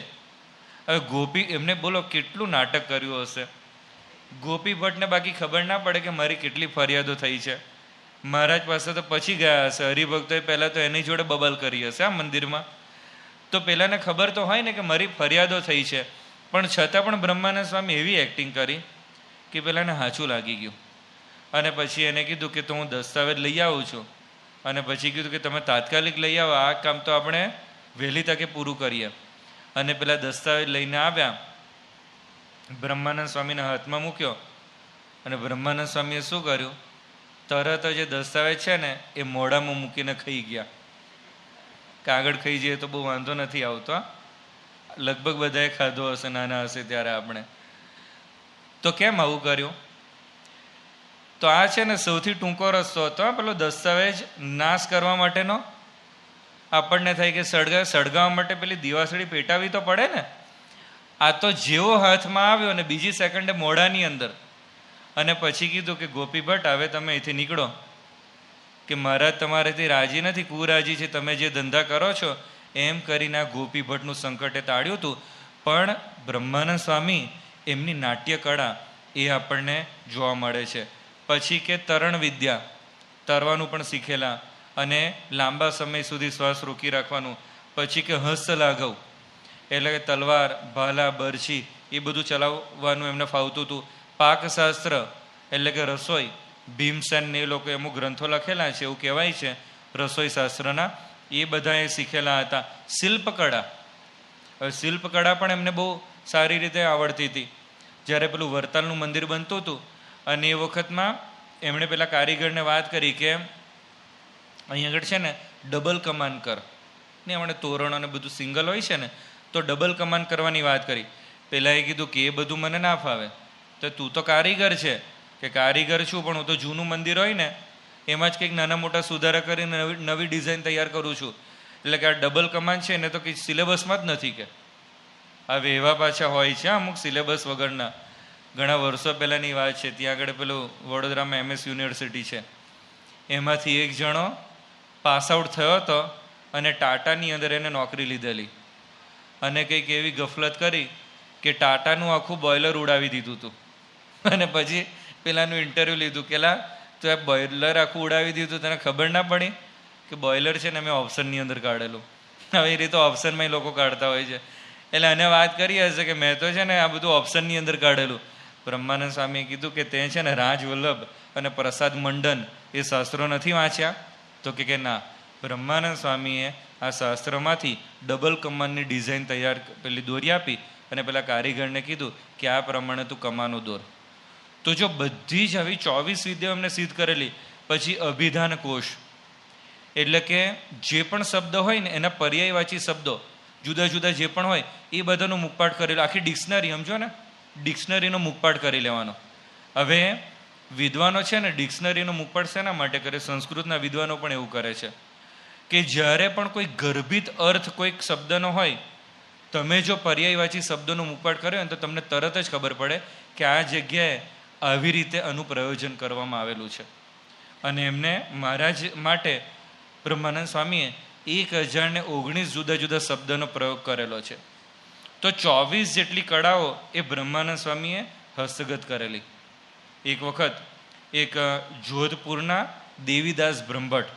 હવે ગોપી એમને બોલો કેટલું નાટક કર્યું હશે. ગોપી ભટ્ટને બાકી ખબર ના પડે કે મારી કેટલી ફરિયાદો થઈ છે. મહારાજ પાસે તો પછી ગયા હશે, હરિભક્તોએ પહેલાં તો એની જોડે બબલ કરી હશે આ મંદિરમાં. તો પહેલાંને ખબર તો હોય ને કે મારી ફરિયાદો થઈ છે, પણ છતાં પણ બ્રહ્માનંદ સ્વામી એવી એક્ટિંગ કરી કે પેલાને હાચું લાગી ગયું. અને પછી એને કીધું કે તો હું દસ્તાવેજ લઈ આવું છું. અને પછી કીધું કે તમે તાત્કાલિક લઈ આવો, આ કામ તો આપણે વહેલી તકે પૂરું કરીએ. અને પેલા દસ્તાવેજ લઈને આવ્યા, બ્રહ્માનંદ સ્વામીના હાથમાં મૂક્યો. અને બ્રહ્માનંદ સ્વામીએ શું કર્યું, તરત જ એ દસ્તાવેજ છે ને એ મોઢામાં મૂકીને ખાઈ ગયા. કાગળ ખાઈ જઈએ તો બહુ વાંધો નથી આવતો, લગભગ બધાએ ખાધો હશે નાના હશે ત્યારે આપણે. તો કેમ આવું કર્યું? તો આ છે ને સૌથી ટૂંકો રસ્તો હતો પેલો દસ્તાવેજ નાશ કરવા માટેનો. આપણને થાય કે સળગાવવા માટે પેલી દિવાસળી પેટાવી તો પડે ને. આ તો જેવો હાથમાં આવ્યો ને બીજી સેકન્ડે મોઢાની અંદર. અને પછી કીધું કે ગોપી ભટ્ટ હવે તમે અહીંથી નીકળો, કે મહારાજ તમારેથી રાજી નથી, કુરાજી છે, તમે જે ધંધા કરો છો. એમ કરીને આ ગોપી ભટ્ટનું સંકટે તાળ્યું હતું. પણ બ્રહ્માનંદ સ્વામી એમની નાટ્ય કળા એ આપણને જોવા મળે છે. પછી કે તરણ વિદ્યા, તરવાનું પણ શીખેલા અને લાંબા સમય સુધી શ્વાસ રોકી રાખવાનું. પછી કે હસ્ત લાઘવ એટલે કે તલવાર, ભાલા, બરછી એ બધું ચલાવવાનું એમને ફાવતું હતું. પાકશાસ્ત્ર એટલે કે રસોઈ, ભીમસેન ને એ લોકો અમુક ગ્રંથો લખેલા છે એવું કહેવાય છે રસોઈ શાસ્ત્રના, એ બધા એ શીખેલા હતા. શિલ્પકળા, હવે શિલ્પકળા પણ એમને બહુ સારી રીતે આવડતી હતી. જ્યારે પેલું વરતાલનું મંદિર બનતું હતું અને એ વખતમાં એમણે પેલા કારીગરને વાત કરી કે અહીં આગળ છે ને ડબલ કમાન કર ને, એમણે તોરણ અને બધું સિંગલ હોય છે ને તો ડબલ કમાન કરવાની વાત કરી. પેલા એ કીધું કે એ બધું મને ના ફાવે, તો તું તો કારીગર છે. કે કારીગર છું પણ હું તો જૂનું મંદિર હોય ને એમાં જ કંઈક નાના મોટા સુધારા કરીને નવી ડિઝાઇન તૈયાર કરું છું. એટલે કે આ ડબલ કમાન છે ને તો કંઈ સિલેબસમાં જ નથી. કે હવે એવા પાછા હોય છે અમુક સિલેબસ વગરના. ઘણા વર્ષો પહેલાંની વાત છે, ત્યાં આગળ પેલું વડોદરામાં MS યુનિવર્સિટી છે, એમાંથી એક જણો પાસ આઉટ થયો હતો અને ટાટાની અંદર એને નોકરી લીધેલી. અને કંઈક એવી ગફલત કરી કે ટાટાનું આખું બોઇલર ઉડાવી દીધું હતું. અને પછી પેલાનું ઇન્ટરવ્યૂ લીધું કે લા તો એ બોઇલર આખું ઉડાવી દીધું, તને ખબર ના પડી કે બોઇલર છે ને મેં ઓપ્શનની અંદર કાઢેલું. હવે એ રીતે ઓપ્શનમાં એ લોકો કાઢતા હોય છે. એટલે એને વાત કરી હશે કે મેં તો છે ને આ બધું ઓપ્શનની અંદર કાઢેલું. બ્રહ્માનંદ સ્વામીએ કીધું કે તે છે ને રાજવલ્લભ અને પ્રસાદ મંડન એ શાસ્ત્રો નથી વાંચ્યા? તો કે ના, બ્રહ્માનંદ સ્વામીએ આ શાસ્ત્રમાંથી ડબલ કમાનની ડિઝાઇન તૈયાર પેલી દોરી આપી અને પેલા કારીગરને કીધું કે આ પ્રમાણે તું કમાનો દોર. તો જો બધી જ આવી 24 વિદ્યાઓ એમને સિદ્ધ કરેલી. પછી અભિધાન કોશ એટલે કે જે પણ શબ્દ હોય ને એના પર્યાયવાચી શબ્દો જુદા જુદા જે પણ હોય એ બધાનું મુખપાઠ કરેલું. આખી ડિક્શનરી સમજો ને, ડિક્શનરીનો મુખપાઠ કરી લેવાનો. હવે વિદ્વાનો છે ને ડિક્શનરીનો મુખપાઠ શેના માટે કરે? સંસ્કૃતના વિદ્વાનો પણ એવું કરે છે કે જ્યારે પણ કોઈ ગર્ભિત અર્થ કોઈક શબ્દનો હોય તમે જો પર્યાયવાચી શબ્દોનો મુપાટ કર્યો ને તો તમને તરત જ ખબર પડે કે આ જગ્યાએ આવી રીતે આનું પ્રયોજન કરવામાં આવેલું છે. અને એમને મહારાજ માટે બ્રહ્માનંદ સ્વામીએ 1019 જુદા જુદા શબ્દનો પ્રયોગ કરેલો છે. તો 24 જેટલી કળાઓ એ બ્રહ્માનંદ સ્વામીએ હસ્તગત કરેલી. એક વખત એક જોધપુરના દેવીદાસ બ્રહ્મભટ્ટ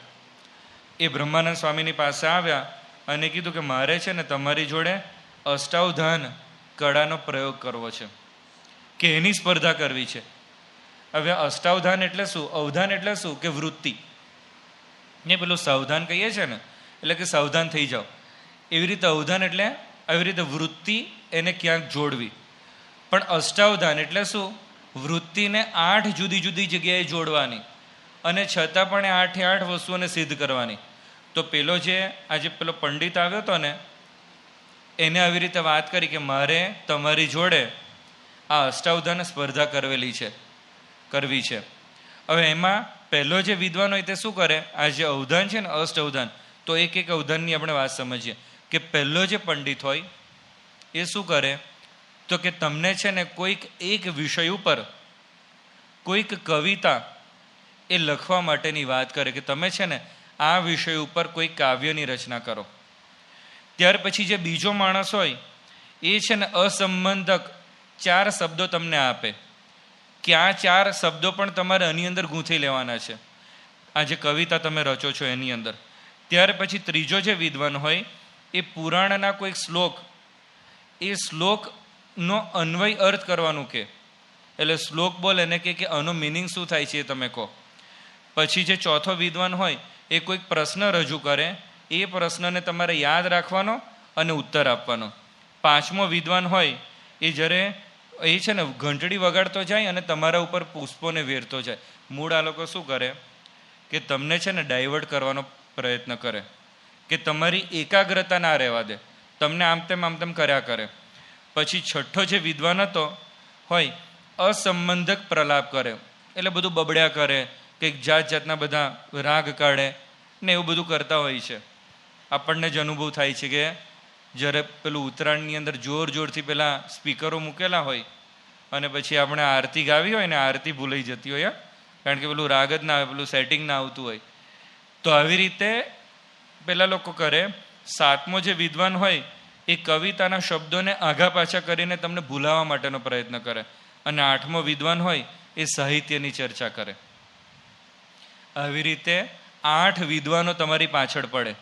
એ બ્રહ્માનંદ સ્વામીની પાસે આવ્યા અને કીધું કે મારે છે ને તમારી જોડે અષ્ટાવધાન કળાનો પ્રયોગ કરવો છે, કે એની સ્પર્ધા કરવી છે. હવે અષ્ટાવધાન એટલે શું? અવધાન એટલે શું? કે વૃત્તિ. ને પેલું સાવધાન કહીએ છીએ ને, એટલે કે સાવધાન થઈ જાઓ. એવી રીતે અવધાન એટલે આવી રીતે વૃત્તિ એને ક્યાંક જોડવી. પણ અષ્ટાવધાન એટલે શું? વૃત્તિને 8 જુદી જુદી જગ્યાએ જોડવાની અને છતાં પણ 8 વસ્તુઓને સિદ્ધ કરવાની. તો પેલો જે આજે પેલો પંડિત આવ્યો હતો ને, એને આવી રીતે વાત કરી કે મારે તમારી જોડે આ અષ્ટાવધાન સ્પર્ધા કરવી છે. હવે એમાં પહેલો જે વિદ્વાન હોય તે શું કરે? આ જે અવધાન છે ને, અષ્ટાવધાન, તો એક એક અવધાનની આપણે વાત સમજીએ. કે પહેલો જે પંડિત હોય એ શું કરે? તો કે તમને છે ને કોઈક એક વિષય ઉપર કોઈક કવિતા એ લખવા માટેની વાત કરે કે તમે છે ને આ વિષય ઉપર કોઈ કાવ્યની રચના કરો. ત્યાર પછી જે બીજો માણસ હોય એ છે ને અસંબંધક 4 શબ્દો તમને આપે કે આ 4 શબ્દો પણ તમારે આની અંદર ગૂંથી લેવાના છે, આ જે કવિતા તમે રચો છો એની અંદર. ત્યાર પછી ત્રીજો જે વિદ્વાન હોય એ પુરાણના કોઈક શ્લોક, એ શ્લોકનો અન્વય અર્થ કરવાનું કે, એટલે શ્લોક બોલે એને કે આનો મિનિંગ શું થાય છે એ તમે કહો. પછી જે ચોથો વિદ્વાન હોય એ કોઈક પ્રશ્ન રજૂ કરે, એ પ્રશ્નને તમારે યાદ રાખવાનો અને ઉત્તર આપવાનો. પાંચમો વિદ્વાન હોય એ જ્યારે એ છે ને ઘંટડી વગાડતો જાય અને તમારા ઉપર પુષ્પોને વેરતો જાય. મૂળ આ લોકો શું કરે કે તમને છે ને ડાયવર્ટ કરવાનો પ્રયત્ન કરે, કે તમારી એકાગ્રતા ના રહેવા દે, તમને આમ તેમ કર્યા કરે. પછી છઠ્ઠો જે વિદ્વાન હતો હોય અસંબંધક પ્રલાપ કરે, એટલે બધું બબડ્યા કરે, કંઈક જાત જાતના બધા રાગ કાઢે ને એવું બધું કરતા હોય છે. આપણને જ અનુભવ થાય છે કે જ્યારે પેલું ઉત્તરાયણની અંદર જોરથી પેલા સ્પીકરો મૂકેલા હોય અને પછી આપણે આરતી ગાવી હોય ને, આરતી ભૂલાઈ જતી હોય, કારણ કે પેલું રાગ જ ના આવે, પેલું સેટિંગ ના આવતું હોય. તો આવી રીતે પેલા લોકો કરે. સાતમો જે વિદ્વાન હોય એ કવિતાના શબ્દોને આઘા પાછા કરીને તમને ભૂલાવવા માટેનો પ્રયત્ન કરે. અને આઠમો વિદ્વાન હોય એ સાહિત્યની ચર્ચા કરે. આવી રીતે 8 વિદ્વાનો તમારી પાછળ પડે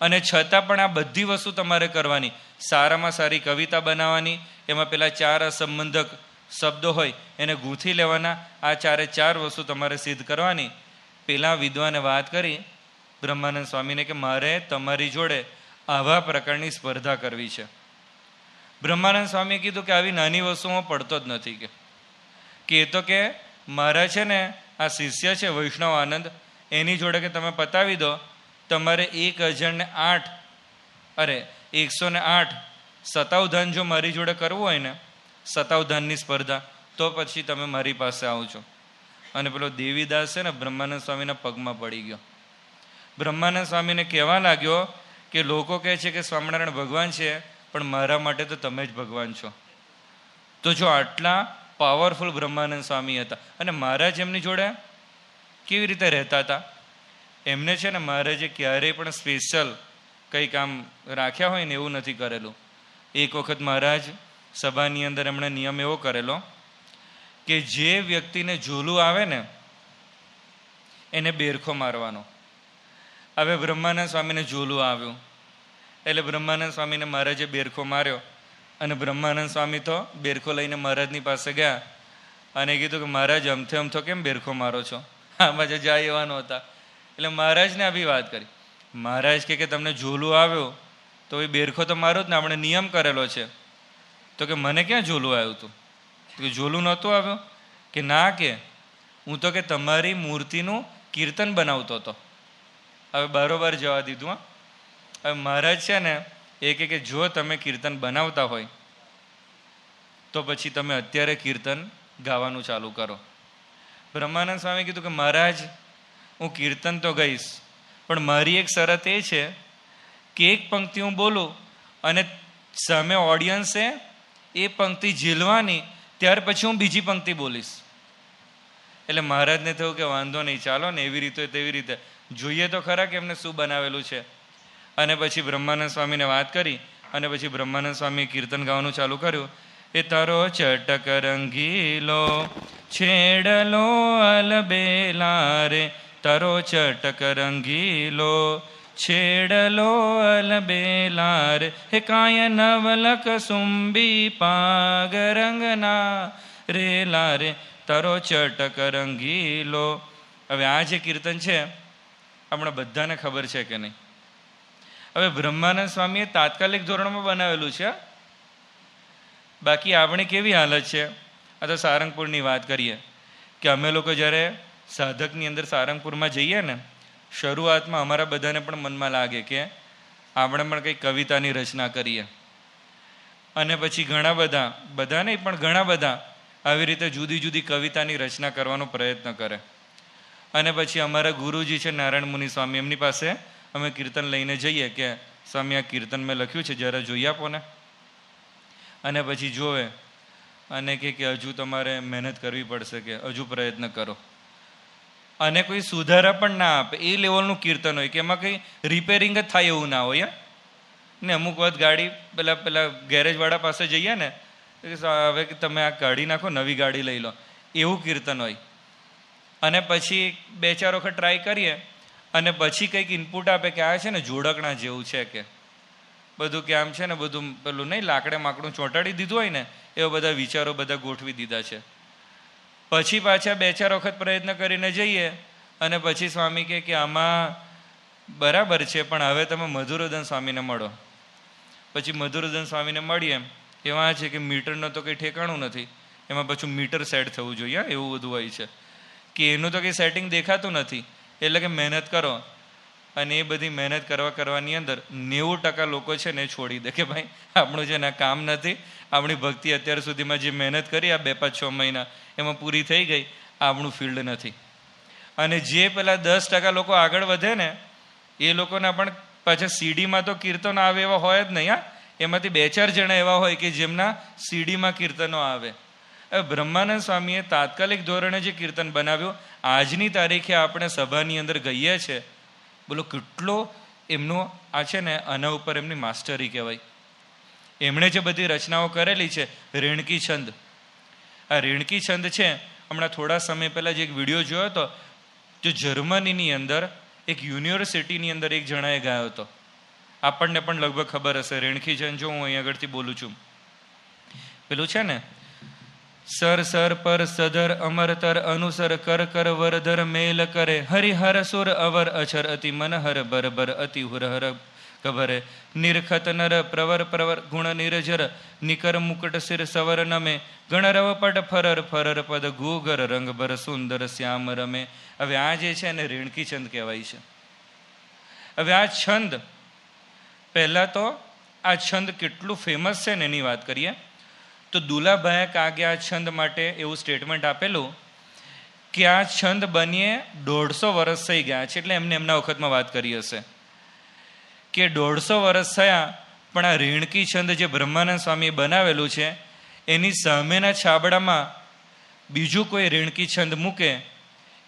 અને છતાં પણ આ બધી વસ્તુ તમારે કરવાની. સારામાં સારી કવિતા બનાવવાની, એમાં પેલા 4 અસંબંધક શબ્દો હોય એને ગૂંથી લેવાના. આ 4 વસ્તુ તમારે સિદ્ધ કરવાની. પેલા વિદ્વાને વાત કરી બ્રહ્માનંદ સ્વામીને કે મારે તમારી જોડે આવા પ્રકારની સ્પર્ધા કરવી છે. બ્રહ્માનંદ સ્વામીએ કીધું કે આવી નાની વસ્તુમાં પડતો જ નથી, કે એ તો કે મારા છે ને આ શિષ્ય છે વૈષ્ણવ આનંદ, એની જોડે કે તમે પતાવી દો. તમારે 108 શતાવધાન જો મારી જોડે કરવું હોય ને, શતાવધાનની સ્પર્ધા, તો પછી તમે મારી પાસે આવજો. અને પેલો દેવીદાસ છે ને બ્રહ્માનંદ સ્વામીના પગમાં પડી ગયો. બ્રહ્માનંદ સ્વામીને કહેવા લાગ્યો કે લોકો કહે છે કે સ્વામિનારાયણ ભગવાન છે, પણ મારા માટે તો તમે જ ભગવાન છો. તો જો આટલા પાવરફુલ બ્રહ્માનંદ સ્વામી હતા, અને મહારાજ એમની જોડે કેવી રીતે રહેતા હતા, એમને છે ને મહારાજે ક્યારેય પણ સ્પેશિયલ કંઈ કામ રાખ્યા હોય ને એવું નથી કરેલું. એક વખત મહારાજ સભાની અંદર એમણે નિયમ એવો કરેલો કે જે વ્યક્તિને ઝોલું આવે ને એને બેરખો મારવાનો. હવે બ્રહ્માનંદ સ્વામીને ઝોલું આવ્યું એટલે બ્રહ્માનંદ સ્વામીને મહારાજે બેરખો માર્યો. અને બ્રહ્માનંદ સ્વામી તો બેરખો લઈને મહારાજની પાસે ગયા અને કીધું કે મહારાજ અમથો કેમ બેરખો મારો છો, આમાં જે જાય એવા નહોતા. એટલે મહારાજને આવી વાત કરી. મહારાજ કે તમને ઝોલું આવ્યું તો એ બેરખો તો મારો જ ને, આપણે નિયમ કરેલો છે. તો કે મને ક્યાં ઝોલું આવ્યું હતું? તો કે ઝોલું નહોતું આવ્યું? કે ના, કે હું તો કે તમારી મૂર્તિનું કીર્તન બનાવતો હતો. હવે બરોબર જવા દીધું. હવે મહારાજ છે ને એ કે જો તમે કીર્તન બનાવતા હોય તો પછી તમે અત્યારે કીર્તન ગાવાનું ચાલુ કરો. બ્રહ્માનંદ સ્વામી કીધું કે મહારાજ હું કીર્તન તો ગઈશ, પણ મારી એક શરત એ છે કે એક પંક્તિ હું બોલું અને સામે ઓડિયન્સે એ પંક્તિ ઝીલવાની, ત્યાર પછી હું બીજી પંક્તિ બોલીશ. એટલે મહારાજને થયું કે વાંધો નહીં, ચાલો ને એવી રીતે તેવી રીતે જોઈએ તો ખરા કે એમને શું બનાવેલું છે. અને પછી બ્રહ્માનંદ સ્વામીને વાત કરી અને પછી બ્રહ્માનંદ સ્વામીએ કીર્તન ગાવાનું ચાલુ કર્યું. એ તારો ચટક રંગીલો છેડલો અલબેલા રે, તારો ચટક રંગીલો છેડલો અલબેલા રે, હે કાય નવલક સુંબી પાગ રંગના રેલા રે, તારો ચટક રંગીલો. હવે આ જે કીર્તન છે આપણા બધાને ખબર છે કે નહીં? હવે બ્રહ્માનંદ સ્વામીએ તાત્કાલિક ધોરણમાં બનાવેલું છે. બાકી આપણે કેવી હાલત છે? આ તો સારંગપુરની વાત કરીએ કે અમે લોકો જ્યારે સાધકની અંદર સારંગપુરમાં જઈએ ને, શરૂઆતમાં અમારા બધાને પણ મનમાં લાગે કે આપણે પણ કંઈક કવિતાની રચના કરીએ. અને પછી બધા નહીં પણ ઘણા બધા આવી રીતે જુદી જુદી કવિતાની રચના કરવાનો પ્રયત્ન કરે. અને પછી અમારા ગુરુજી છે નારાયણ મુનિ સ્વામી, એમની પાસે અમે કીર્તન લઈને જઈએ કે સ્વામી આ કીર્તન મેં લખ્યું છે, જરા જોઈ આપો ને. અને પછી જોવે અને કે હજુ તમારે મહેનત કરવી પડશે, કે હજુ પ્રયત્ન કરો. અને કોઈ સુધારા પણ ના આપે. એ લેવલનું કીર્તન હોય કે એમાં કંઈ રિપેરિંગ જ થાય એવું ના હોય. ને અમુક વખત ગાડી પેલા ગેરેજવાળા પાસે જઈએ ને, હવે કે તમે આ કાઢી નાખો, નવી ગાડી લઈ લો, એવું કીર્તન હોય. અને પછી 2-4 વખત ટ્રાય કરીએ અને પછી કંઈક ઇનપુટ આપે કે આ છે ને જોડકણા જેવું છે, કે બધું કે આમ છે ને બધું પેલું નહીં લાકડે માકડું ચોંટાડી દીધું હોય ને એવા બધા વિચારો બધા ગોઠવી દીધા છે. પછી પાછા 2-4 વખત પ્રયત્ન કરીને જઈએ અને પછી સ્વામી કે આમાં બરાબર છે, પણ હવે તમે મધુરદન સ્વામીને મળો. પછી મધુરદન સ્વામીને મળીએ. એવા છે કે મીટરનો તો કંઈ ઠેકાણું નથી, એમાં પાછું મીટર સેટ થવું જોઈએ, એવું બધું હોય છે કે એનું તો કંઈ સેટિંગ દેખાતું નથી. એટલે કે મહેનત કરો. અને એ બધી મહેનત કરવાની અંદર 90% લોકો છે ને છોડી દે કે ભાઈ આપણું છે ને કામ નથી, આપણી ભક્તિ અત્યાર સુધીમાં જે મહેનત કરી આ 2-5-6 મહિના એમાં પૂરી થઈ ગઈ, આપણું ફિલ્ડ નથી. અને જે પેલા 10% લોકો આગળ વધે ને એ લોકોના પણ પાછા સીડીમાં તો કીર્તનો આવે એવા હોય જ નહીં. એમાંથી 2-4 જણા એવા હોય કે જેમના સીડીમાં કીર્તનો આવે. બ્રહ્માનંદ સ્વામીએ તાત્કાલિક ધોરણે જે કીર્તન બનાવ્યું, આજની તારીખે આપણે સભાની અંદર ગઈએ છે, બોલો કેટલો એમનો આ છે ને આના ઉપર એમની માસ્ટરી કહેવાય. એમણે જે બધી રચનાઓ કરેલી છે, રેણકી છંદ. આ રેણકી છંદ છે, હમણાં થોડા સમય પહેલાં જે એક વિડીયો જોયો હતો, જો જર્મનીની અંદર એક યુનિવર્સિટીની અંદર એક જણાએ ગાયો હતો. આપણને પણ લગભગ ખબર હશે રેણકી છંદ. જો હું અહીં આગળથી બોલું છું, પેલું છે ને સર સર પર સધર અમરતર અનુસર કર કર વરધર મેલ કરે, હરિહર સુર અવર અક્ષર અતિ મનહર બર બર અતિ હુરહર કભરે, નિરખત નર પ્રવર પ્રવર ગુણ નિરજર નિકર મુકટ સિર સવર નમે, ગણરવ પટ ફરર ફરર પદ ગુગર રંગ બર સુંદર શ્યામ રમે. હવે આ જે છે ને રેણકી છંદ કહેવાય છે. હવે આ છંદ, પહેલા તો આ છંદ કેટલું ફેમસ છે ને એની વાત કરીએ તો દુલાભાઈએ કાગે આ છંદ માટે એવું સ્ટેટમેન્ટ આપેલું કે આ છંદ બનીએ 150 વર્ષ થઈ ગયા છે. એટલે એમને એમના વખતમાં વાત કરી હશે કે 150 વર્ષ થયા, પણ આ રેણકી છંદ જે બ્રહ્માનંદ સ્વામીએ બનાવેલું છે એની સામેના છાબડામાં બીજું કોઈ રેણકી છંદ મૂકે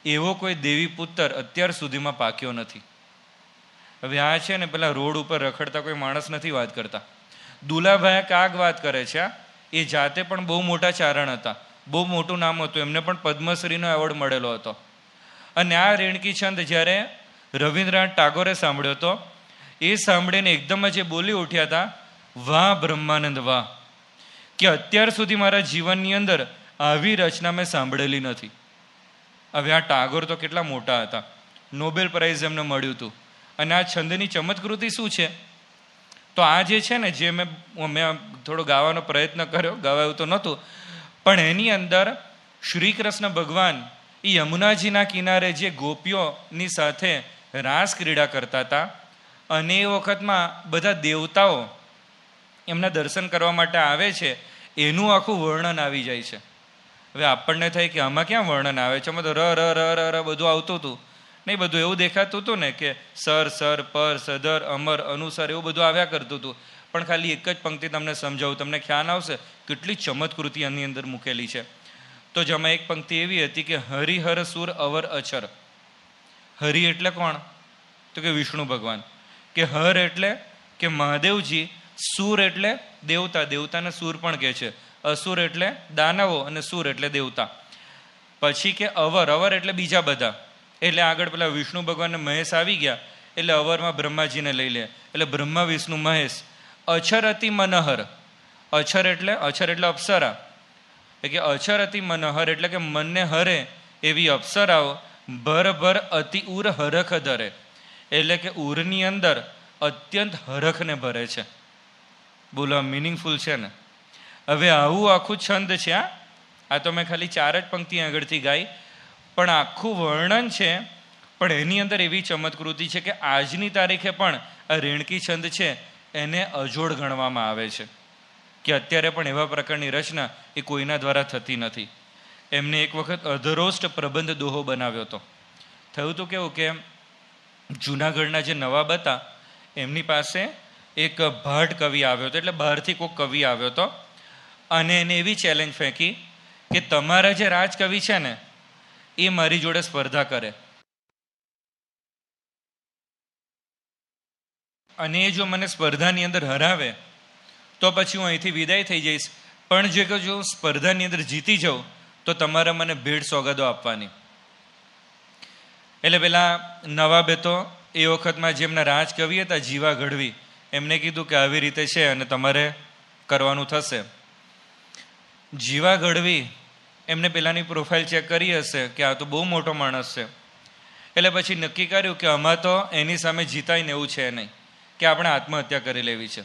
એવો કોઈ દેવી પુત્ર અત્યાર સુધીમાં પાક્યો નથી. હવે આ છે ને પેલા રોડ ઉપર રખડતા કોઈ માણસ નથી વાત કરતા. દુલાભાઈ કાગ વાત કરે છે. એ જાતે પણ બહુ મોટા ચારણ હતા, બહુ મોટું નામ હતું, એમને પણ પદ્મશ્રીનો એવોર્ડ મળેલો હતો. અને આ રેણકી છંદ જ્યારે રવિન્દ્રનાથ ટાગોરે સાંભળ્યો હતો, એ સાંભળીને એકદમ જ એ બોલી ઉઠ્યા હતા, વાહ બ્રહ્માનંદ વાહ, કે અત્યાર સુધી મારા જીવનની અંદર આવી રચના મેં સાંભળેલી નથી. હવે આ ટાગોર તો કેટલા મોટા હતા, નોબેલ પ્રાઇઝ એમને મળ્યું હતું. અને આ છંદની ચમત્કૃતિ શું છે? તો આ જે છે ને, જે મેં થોડો ગાવાનો પ્રયત્ન કર્યો, ગાવાયું તો નહોતું, પણ એની અંદર શ્રી કૃષ્ણ ભગવાન એ યમુનાજીના કિનારે જે ગોપીઓની સાથે રાસ ક્રીડા કરતા હતા, અને એ વખતમાં બધા દેવતાઓ એમના દર્શન કરવા માટે આવે છે, એનું આખું વર્ણન આવી જાય છે. હવે આપણને થાય કે આમાં ક્યાં વર્ણન આવે છે? આમાં તો ર ર ર ર ર બધું આવતું હતું નહીં, બધું એવું દેખાતું હતું ને કે સર સર પર સદર અમર અનુસાર એવું બધું આવ્યા કરતું હતું. પણ ખાલી એક જ પંક્તિ તમને સમજાવું, તમને ખ્યાલ આવશે કેટલી ચમત્કૃતિ આની અંદર મૂકેલી છે. તો જેમાં એક પંક્તિ એવી હતી કે હરિહર સુર અવર અચર. હરિ એટલે કોણ? તો કે વિષ્ણુ ભગવાન. કે હર એટલે કે મહાદેવજી, સુર એટલે દેવતા, દેવતાને સુર પણ કહે છે, અસુર એટલે દાનવો અને સુર એટલે દેવતા. પછી કે અવર, અવર એટલે બીજા બધા, એટલે આગળ પેલા વિષ્ણુ ભગવાન મહેશ આવી ગયા, એટલે અવરમાં બ્રહ્માજીને લઈ લે, એટલે બ્રહ્મા વિષ્ણુ મહેશ. અક્ષર અતિ મનહર, અક્ષર એટલે અપ્સરા, એટલે કે અક્ષર અતિ મનહર એટલે કે મનને હરે એવી અપ્સરાઓ, ભર ભર અતિ ઉર હરખ ધરે, એટલે કે ઉરની અંદર અત્યંત હરખને ભરે છે. બોલો, મિનિંગફુલ છે ને? હવે આવું આખું છંદ છે. આ તો મેં ખાલી 4 જ પંક્તિ આગળથી ગાઈ, પણ આખું વર્ણન છે. પણ એની અંદર એવી ચમત્કૃતિ છે કે આજની તારીખે પણ આ રેણકી છંદ છે એને અજોડ ગણવામાં આવે છે, કે અત્યારે પણ એવા પ્રકારની રચના એ કોઈના દ્વારા થતી નથી. એમને એક વખત અધરોષ્ટ પ્રબંધ દોહો બનાવ્યો હતો. થયું તો કેવું કે જૂનાગઢના જે નવાબ હતા એમની પાસે એક ભાટ કવિ આવ્યો હતો, એટલે બહારથી કોઈક કવિ આવ્યો હતો, અને એને એવી ચેલેન્જ ફેંકી કે તમારા જે રાજકવિ છે ને એ મારી જોડે સ્પર્ધા કરે, અને એ જો મને સ્પર્ધાની અંદર હરાવે તો પછી હું અહીંથી વિદાય થઈ જઈશ, પણ જો સ્પર્ધાની અંદર જીતી જાઉં તો તમારે મને ભેટ સોગાદો આપવાની. એટલે પેલા નવાબે તો એ વખતમાં જેમના રાજકવિ હતા જીવા ગઢવી, એમને કીધું કે આવી રીતે છે અને તમારે કરવાનું થશે. જીવા ગઢવી એમને પેલાની પ્રોફાઇલ ચેક કરી હશે કે આ તો બહુ મોટો માણસ છે, એટલે પછી નક્કી કર્યું કે આમાં તો એની સામે જીતાય ને એવું છે નહીં, કે આપણે આત્મહત્યા કરી લેવી છે.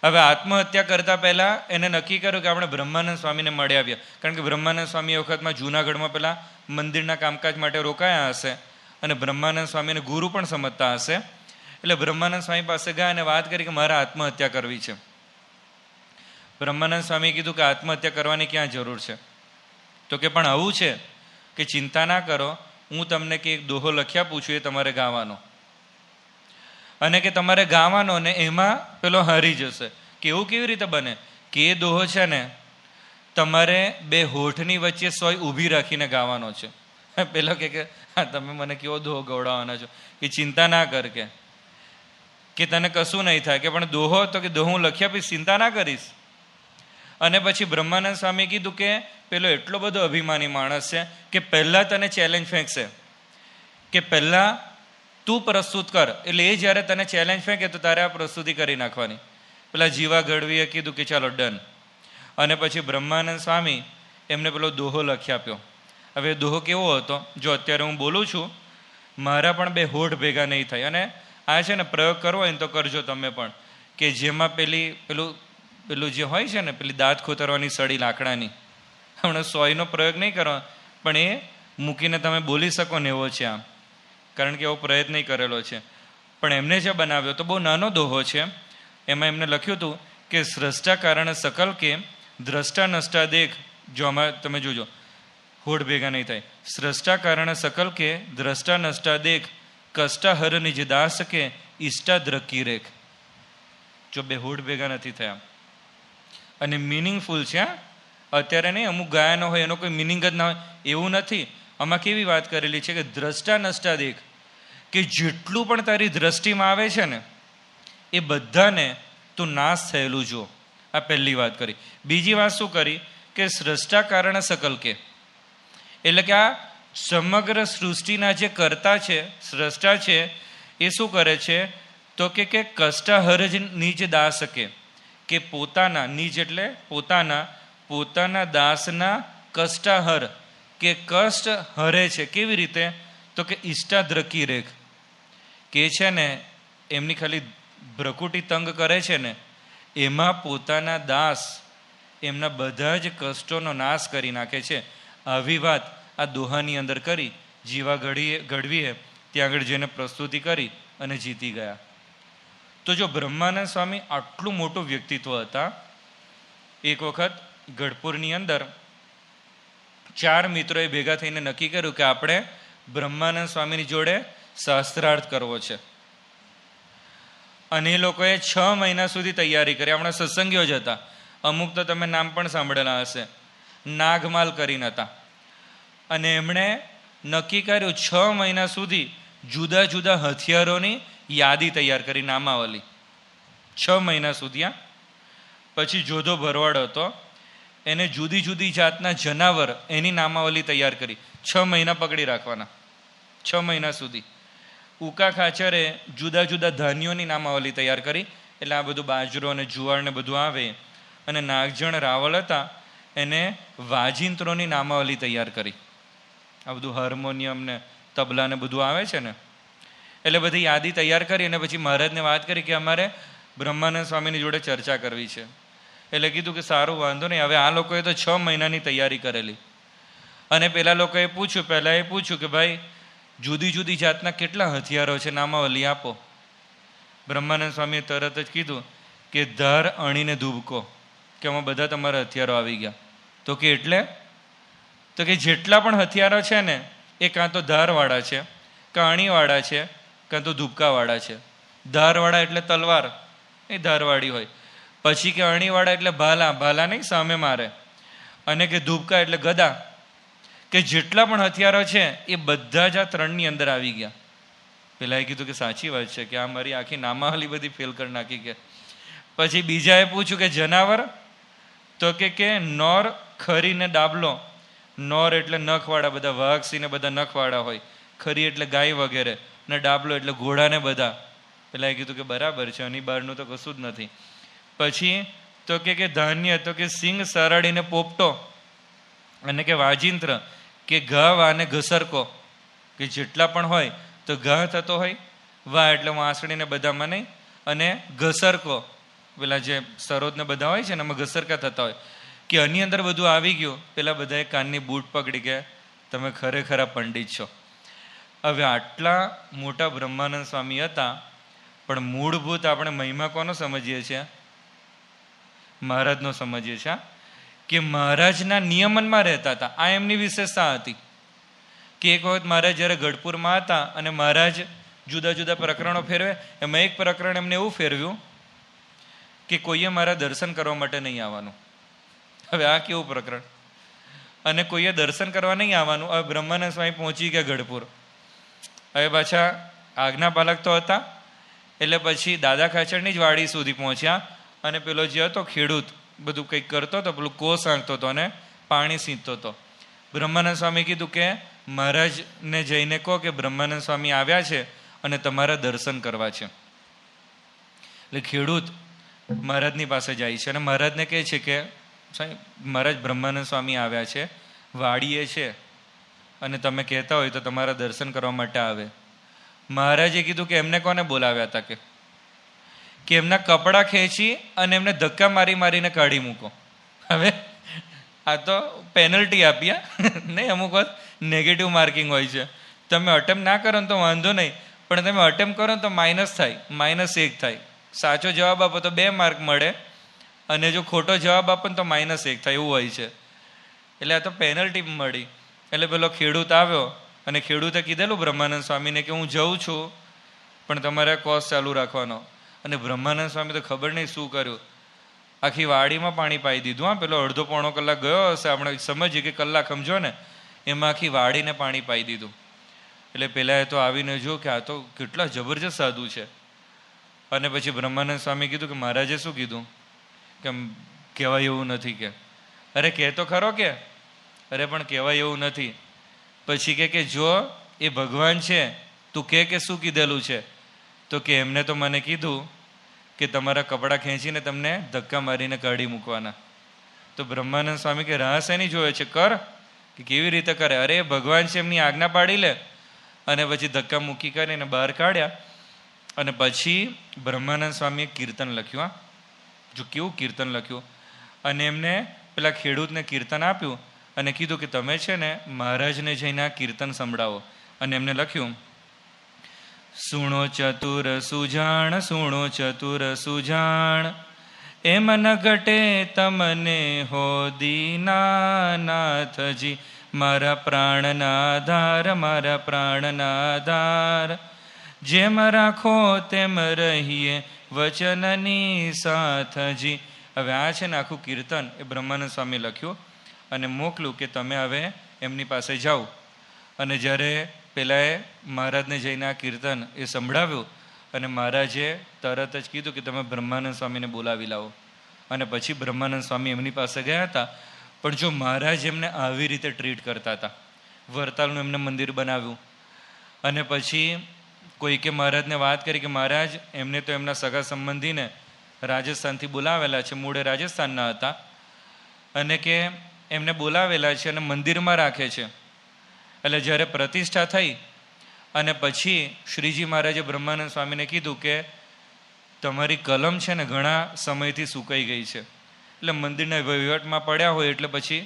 હવે આત્મહત્યા કરતા પહેલા એને નક્કી કર્યું કે આપણે બ્રહ્માનંદ સ્વામીને મળી આવ્યા, કારણ કે બ્રહ્માનંદ સ્વામી એ વખતમાં જૂનાગઢમાં પેલા મંદિરના કામકાજ માટે રોકાયા હશે અને બ્રહ્માનંદ સ્વામીને ગુરુ પણ સમજતા હશે. એટલે બ્રહ્માનંદ સ્વામી પાસે ગયા અને વાત કરી કે મારે આત્મહત્યા કરવી છે. બ્રહ્માનંદ સ્વામીએ કીધું કે આત્મહત્યા કરવાની ક્યાં જરૂર છે? તો કે પણ આવું છે કે ચિંતા ના કરો, હું તમને કે એક દોહો લખી આપું છું, એ તમારે ગાવાનો, અને કે તમારે ગાવાનો ને એમાં પેલો હારી જશે. કે એવું કેવી રીતે બને? કે એ દોહો છે ને તમારે 2 હોઠની વચ્ચે સોય ઊભી રાખીને ગાવાનો છે. પેલો કે હા તમે મને કેવો દોહો ગવડાવવાના છો? કે ચિંતા ના કર, કે તને કશું નહીં થાય, કે પણ દોહો તો કે દોહો હું લખી આપીશ, ચિંતા ના કરીશ. અને પછી બ્રહ્માનંદ સ્વામી કીધું કે પેલો એટલો બધો અભિમાની માણસ છે કે પહેલા તને ચેલેન્જ ફેંકશે કે પહેલા તું પ્રસ્તુત કર, એટલે એ જ્યારે તને ચેલેન્જ ફેંકે તો તારે આ પ્રસ્તુતિ કરી નાખવાની. પેલા જીવા ગઢવીએ કીધું કે ચાલો ડન. અને પછી બ્રહ્માનંદ સ્વામી એમને પેલો દોહો લખી આપ્યો. હવે દોહો કેવો હતો? જો અત્યારે હું બોલું છું, મારા પણ 2 હોઠ ભેગા નહીં થાય, અને આ છે ને પ્રયોગ કરવો હોય ને તો કરજો તમે પણ, કે જેમાં પેલું જે હોય છે ને પેલી દાંત ખોતરવાની સળી લાકડાની, હમણાં સોયનો પ્રયોગ નહીં કરો, પણ એ મૂકીને તમે બોલી શકો ને એવો છે આમ, કારણ કે એવો પ્રયત્ન કરેલો છે. પણ એમને જે બનાવ્યો તો બહુ નાનો દોહો છે. એમાં એમને લખ્યું હતું કે સ્રષ્ટા કારણે સકલ કે દ્રષ્ટા નષ્ટા દેખ. જો આમાં તમે જોજો, હોઠ ભેગા નહીં થાય. સ્રષ્ટા કારણે સકલ કે દ્રષ્ટા નષ્ટા દેખ, કષ્ટા હર નિજ દાસ કે ઈષ્ટા દ્રકી રેખ. જો 2 હોઠ ભેગા નથી થયા. અને મિનિંગફુલ છે. અત્યારે નહીં, અમુક ગાયનો હોય એનો કોઈ મિનિંગ જ ના હોય એવું નથી. આમાં કેવી વાત કરેલી છે કે દ્રષ્ટા નષ્ટા દેખ, કે જેટલું પણ તારી દ્રષ્ટિમાં આવે છે ને એ બધાને તું નાશ થયેલું જો. આ પહેલી વાત કરી. બીજી વાત શું કરી? કે સ્રષ્ટા કારણે સકલ કે, એટલે કે આ સમગ્ર સૃષ્ટિના જે કર્તા છે, સ્રષ્ટા છે, એ શું કરે છે? તો કે કષ્ટાહર નિજ દાસ કે પોતાના, નિજ એટલે પોતાના દાસના કષ્ટાહર, કે કષ્ટ હરે છે. કેવી રીતે? તો કે ઈષ્ટાદ્રકી રેખ, કે છે ને એમની ખાલી ભ્રકુટી તંગ કરે છે ને એમાં પોતાના દાસ એમના બધા જ કષ્ટોનો નાશ કરી નાખે છે. આવી વાત આ દોહાની અંદર કરી જીવા ગઢવીએ ત્યાં આગળ જઈને પ્રસ્તુતિ કરી અને જીતી ગયા. તો જો બ્રહ્માનંદ સ્વામી આટલું મોટું વ્યક્તિત્વ હતા. એક વખત ગઢપુરની અંદર 4 મિત્રોએ ભેગા થઈને નક્કી કર્યું કે આપણે બ્રહ્માનંદ સ્વામીની જોડે શાસ્ત્રાર્થ કરવો છે. અને એ લોકોએ 6 મહિના સુધી તૈયારી કરી. આપણા સત્સંગીઓ જ હતા, અમુક તો તમે નામ પણ સાંભળેલા હશે, નાગમાલ કરીને હતા. અને એમણે નક્કી કર્યું 6 મહિના સુધી જુદા જુદા હથિયારોની યાદી તૈયાર કરી, નામાવલી. 6 મહિના સુધી. પછી જોધો ભરવાડ હતો, એને જુદી જુદી જાતના જનાવર એની નામાવલી તૈયાર કરી. 6 મહિના પકડી રાખવાના, 6 મહિના સુધી. ઉકા ખાચરે જુદા જુદા ધાન્યોની નામાવલી તૈયાર કરી. એટલે આ બધું બાજરો અને જુવાર ને બધું આવે. અને નાગજણ રાવલ હતા, એને વાજિંત્રોની નામાવલી તૈયાર કરી. આ બધું હાર્મોનિયમ ને તબલા ને બધું આવે છે ને, એટલે બધી યાદી તૈયાર કરી. અને પછી મહારાજને વાત કરી કે અમારે બ્રહ્માનંદ સ્વામીની જોડે ચર્ચા કરવી છે. એટલે કીધું કે સારું, વાંધો નહીં. હવે આ લોકોએ તો 6 મહિનાની તૈયારી કરેલી. અને પેલા લોકોએ પૂછ્યું, પહેલા એ પૂછ્યું કે ભાઈ જુદી જુદી જાતના કેટલા હથિયારો છે, નામાવલી આપો. બ્રહ્માનંદ સ્વામીએ તરત જ કીધું કે ધાર, અણીને ધૂબકો, કે આમાં બધા તમારા હથિયારો આવી ગયા. તો કે એટલે? તો કે જેટલા પણ હથિયારો છે ને એ કાં તો ધારવાળા છે, કાં અણીવાળા છે, કાં તો ધૂબકાવાળા છે. ધારવાળા એટલે તલવાર, એ ધારવાળી હોય. પછી કે અણીવાળા એટલે ભાલા, ભાલા નહીં સામે મારે. અને કે ધૂબકા એટલે ગદા. કે જેટલા પણ હથિયારો છે એ બધા જ આ 3ની અંદર આવી ગયા. પેલા એ કીધું કે સાચી વાત છે, કે આ મારી આખી નામાવલી બધી ફેલ કરી નાખી. કે પછી બીજાએ પૂછ્યું કે જનાવર? તો કે નોર, ખરી ને ડાબલો. નોર એટલે નખવાળા, બધા વાઘ સિંહ ને બધા નખવાળા હોય. ખરી એટલે ગાય વગેરે, ને ડાબલો એટલે ઘોડા ને બધા. પેલા એ કીધું કે બરાબર છે, આની બહારનું તો કશું જ નથી. પછી તો કે ધાન્ય, તો કે સિંગ, સરડીને પોપટો. અને કે વાજિંત્ર, કે ઘા, વા ને ઘસરકો. કે જેટલા પણ હોય તો ઘા થતો હોય, વા એટલે વાંસળીને બધામાં નહીં, અને ઘસરકો પેલા જે સરોદને બધા હોય છે ને એમાં ઘસરકા થતા હોય. કે આની અંદર બધું આવી ગયું. પેલા બધાએ કાનની બૂટ પકડી કે તમે ખરેખર પંડિત છો. હવે આટલા મોટા બ્રહ્માનંદ સ્વામી હતા, પણ મૂળભૂત આપણે મહિમા કોનો સમજીએ છીએ? મહારાજનો સમજીએ છીએ. કે મહારાજના નિયમનમાં રહેતા હતા. આ એમની વિશેષતા હતી. કે એક વખત મહારાજ જ્યારે ગઢપુરમાં હતા અને મહારાજ જુદા જુદા પ્રકરણો ફેરવે, એમાં એક પ્રકરણ એમને એવું ફેરવ્યું કે કોઈએ મારા દર્શન કરવા માટે નહીં આવવાનું. હવે આ કેવું પ્રકરણ? અને કોઈએ દર્શન કરવા નહીં આવવાનું. હવે બ્રહ્માનંદ સ્વામી પહોંચી ગયા ગઢપુર. હવે પાછા આજ્ઞાપાલક તો હતા, એટલે પછી દાદા ખાચરની જ વાડી સુધી પહોંચ્યા. અને પેલો જે હતો ખેડૂત, બધું કંઈક કરતો હતો, પેલું કોસ આંકતો હતો અને પાણી સીંચતો હતો. બ્રહ્માનંદ સ્વામી કીધું કે મહારાજને જઈને કહો કે બ્રહ્માનંદ સ્વામી આવ્યા છે અને તમારા દર્શન કરવા છે. એટલે ખેડૂત મહારાજની પાસે જાય છે અને મહારાજને કહે છે કે સાહેબ, મહારાજ બ્રહ્માનંદ સ્વામી આવ્યા છે, વાડીએ છે, અને તમે કહેતા હોય તો તમારા દર્શન કરવા માટે આવે. મહારાજે કીધું કે એમને કોને બોલાવ્યા હતા? કે એમના કપડાં ખેંચી અને એમને ધક્કા મારી મારીને કાઢી મૂકો. હવે આ તો પેનલ્ટી આપ્યા નહીં, અમુક વખત નેગેટિવ માર્કિંગ હોય છે. તમે અટેમ્પ ના કરો ને તો વાંધો નહીં, પણ તમે અટેમ્પ કરો ને તો માઇનસ થાય, -1 થાય. સાચો જવાબ આપો તો 2 માર્ક મળે, અને જો ખોટો જવાબ આપો ને તો -1 થાય, એવું હોય છે. એટલે આ તો પેનલ્ટી મળી. એટલે પેલો ખેડૂત આવ્યો અને ખેડૂતે કીધેલું બ્રહ્માનંદ સ્વામીને કે હું જઉં છું, પણ તમારે કોર્સ ચાલુ રાખવાનો. અને બ્રહ્માનંદ સ્વામી તો ખબર નહીં શું કર્યું, આખી વાડીમાં પાણી પાઈ દીધું. હા, પેલો અડધો પોણો કલાક ગયો હશે, આપણે સમજીએ કે કલાક સમજો ને, એમાં આખી વાડીને પાણી પાઈ દીધું. એટલે પેલા એ તો આવીને જો કે આ તો કેટલા જબરજસ્ત સાધુ છે. અને પછી બ્રહ્માનંદ સ્વામી કીધું કે મહારાજે શું કીધું? કે કહેવાય એવું નથી. કે અરે કહે તો ખરો. કે અરે પણ કહેવાય એવું નથી. પછી કે જો એ ભગવાન છે, તું કે શું કીધેલું છે? તો કે એમને તો મને કીધું કે તમારા કપડાં ખેંચીને તમને ધક્કા મારીને કાઢી મૂકવાના. તો બ્રહ્માનંદ સ્વામી કે રાહ શેની જોવે છે? કર. કે કેવી રીતે કરે? અરે ભગવાન છે, એમની આજ્ઞા પાડી લે. અને પછી ધક્કા મૂકી કરીને બહાર કાઢ્યા. અને પછી બ્રહ્માનંદ સ્વામીએ કીર્તન લખ્યું. જો કેવું કીર્તન લખ્યું! અને એમને પેલા ખેડૂતને કીર્તન આપ્યું અને કીધું કે તમે છે ને મહારાજને જઈને આ કીર્તન સંભળાવો. અને એમને લખ્યું, સુણો ચતુર સુજાણ, સુણો ચતુર સુજાણ, એમ ન ઘટે તમને હો દીનાનાથજી, મારા પ્રાણના આધાર, મારા પ્રાણના આધાર. જેમ રાખો તેમ રહીએ વચનની સાથજી. હવે આ છે ને આખું કીર્તન એ બ્રહ્માનંદ સ્વામી લખ્યું અને મોકલું કે તમે હવે એમની પાસે જાઓ. અને જ્યારે પેલાએ મહારાજને જઈને આ કીર્તન એ સંભળાવ્યું અને મહારાજે તરત જ કીધું કે તમે બ્રહ્માનંદ સ્વામીને બોલાવી લાવો. અને પછી બ્રહ્માનંદ સ્વામી એમની પાસે ગયા હતા. પણ જો મહારાજ એમને આવી રીતે ટ્રીટ કરતા હતા, વરતાલનું એમને મંદિર બનાવ્યું અને પછી કોઈકે મહારાજને વાત કરી કે મહારાજ એમને તો એમના સગા સંબંધીને રાજસ્થાનથી બોલાવેલા છે, મૂળે રાજસ્થાનના હતા, અને કે એમને બોલાવેલા છે અને મંદિરમાં રાખે છે. એટલે જ્યારે પ્રતિષ્ઠા થઈ અને પછી શ્રીજી મહારાજે બ્રહ્માનંદ સ્વામીને કીધું કે તમારી કલમ છે ને ઘણા સમયથી સુકાઈ ગઈ છે, એટલે મંદિરના વહીવટમાં પડ્યા હોય એટલે પછી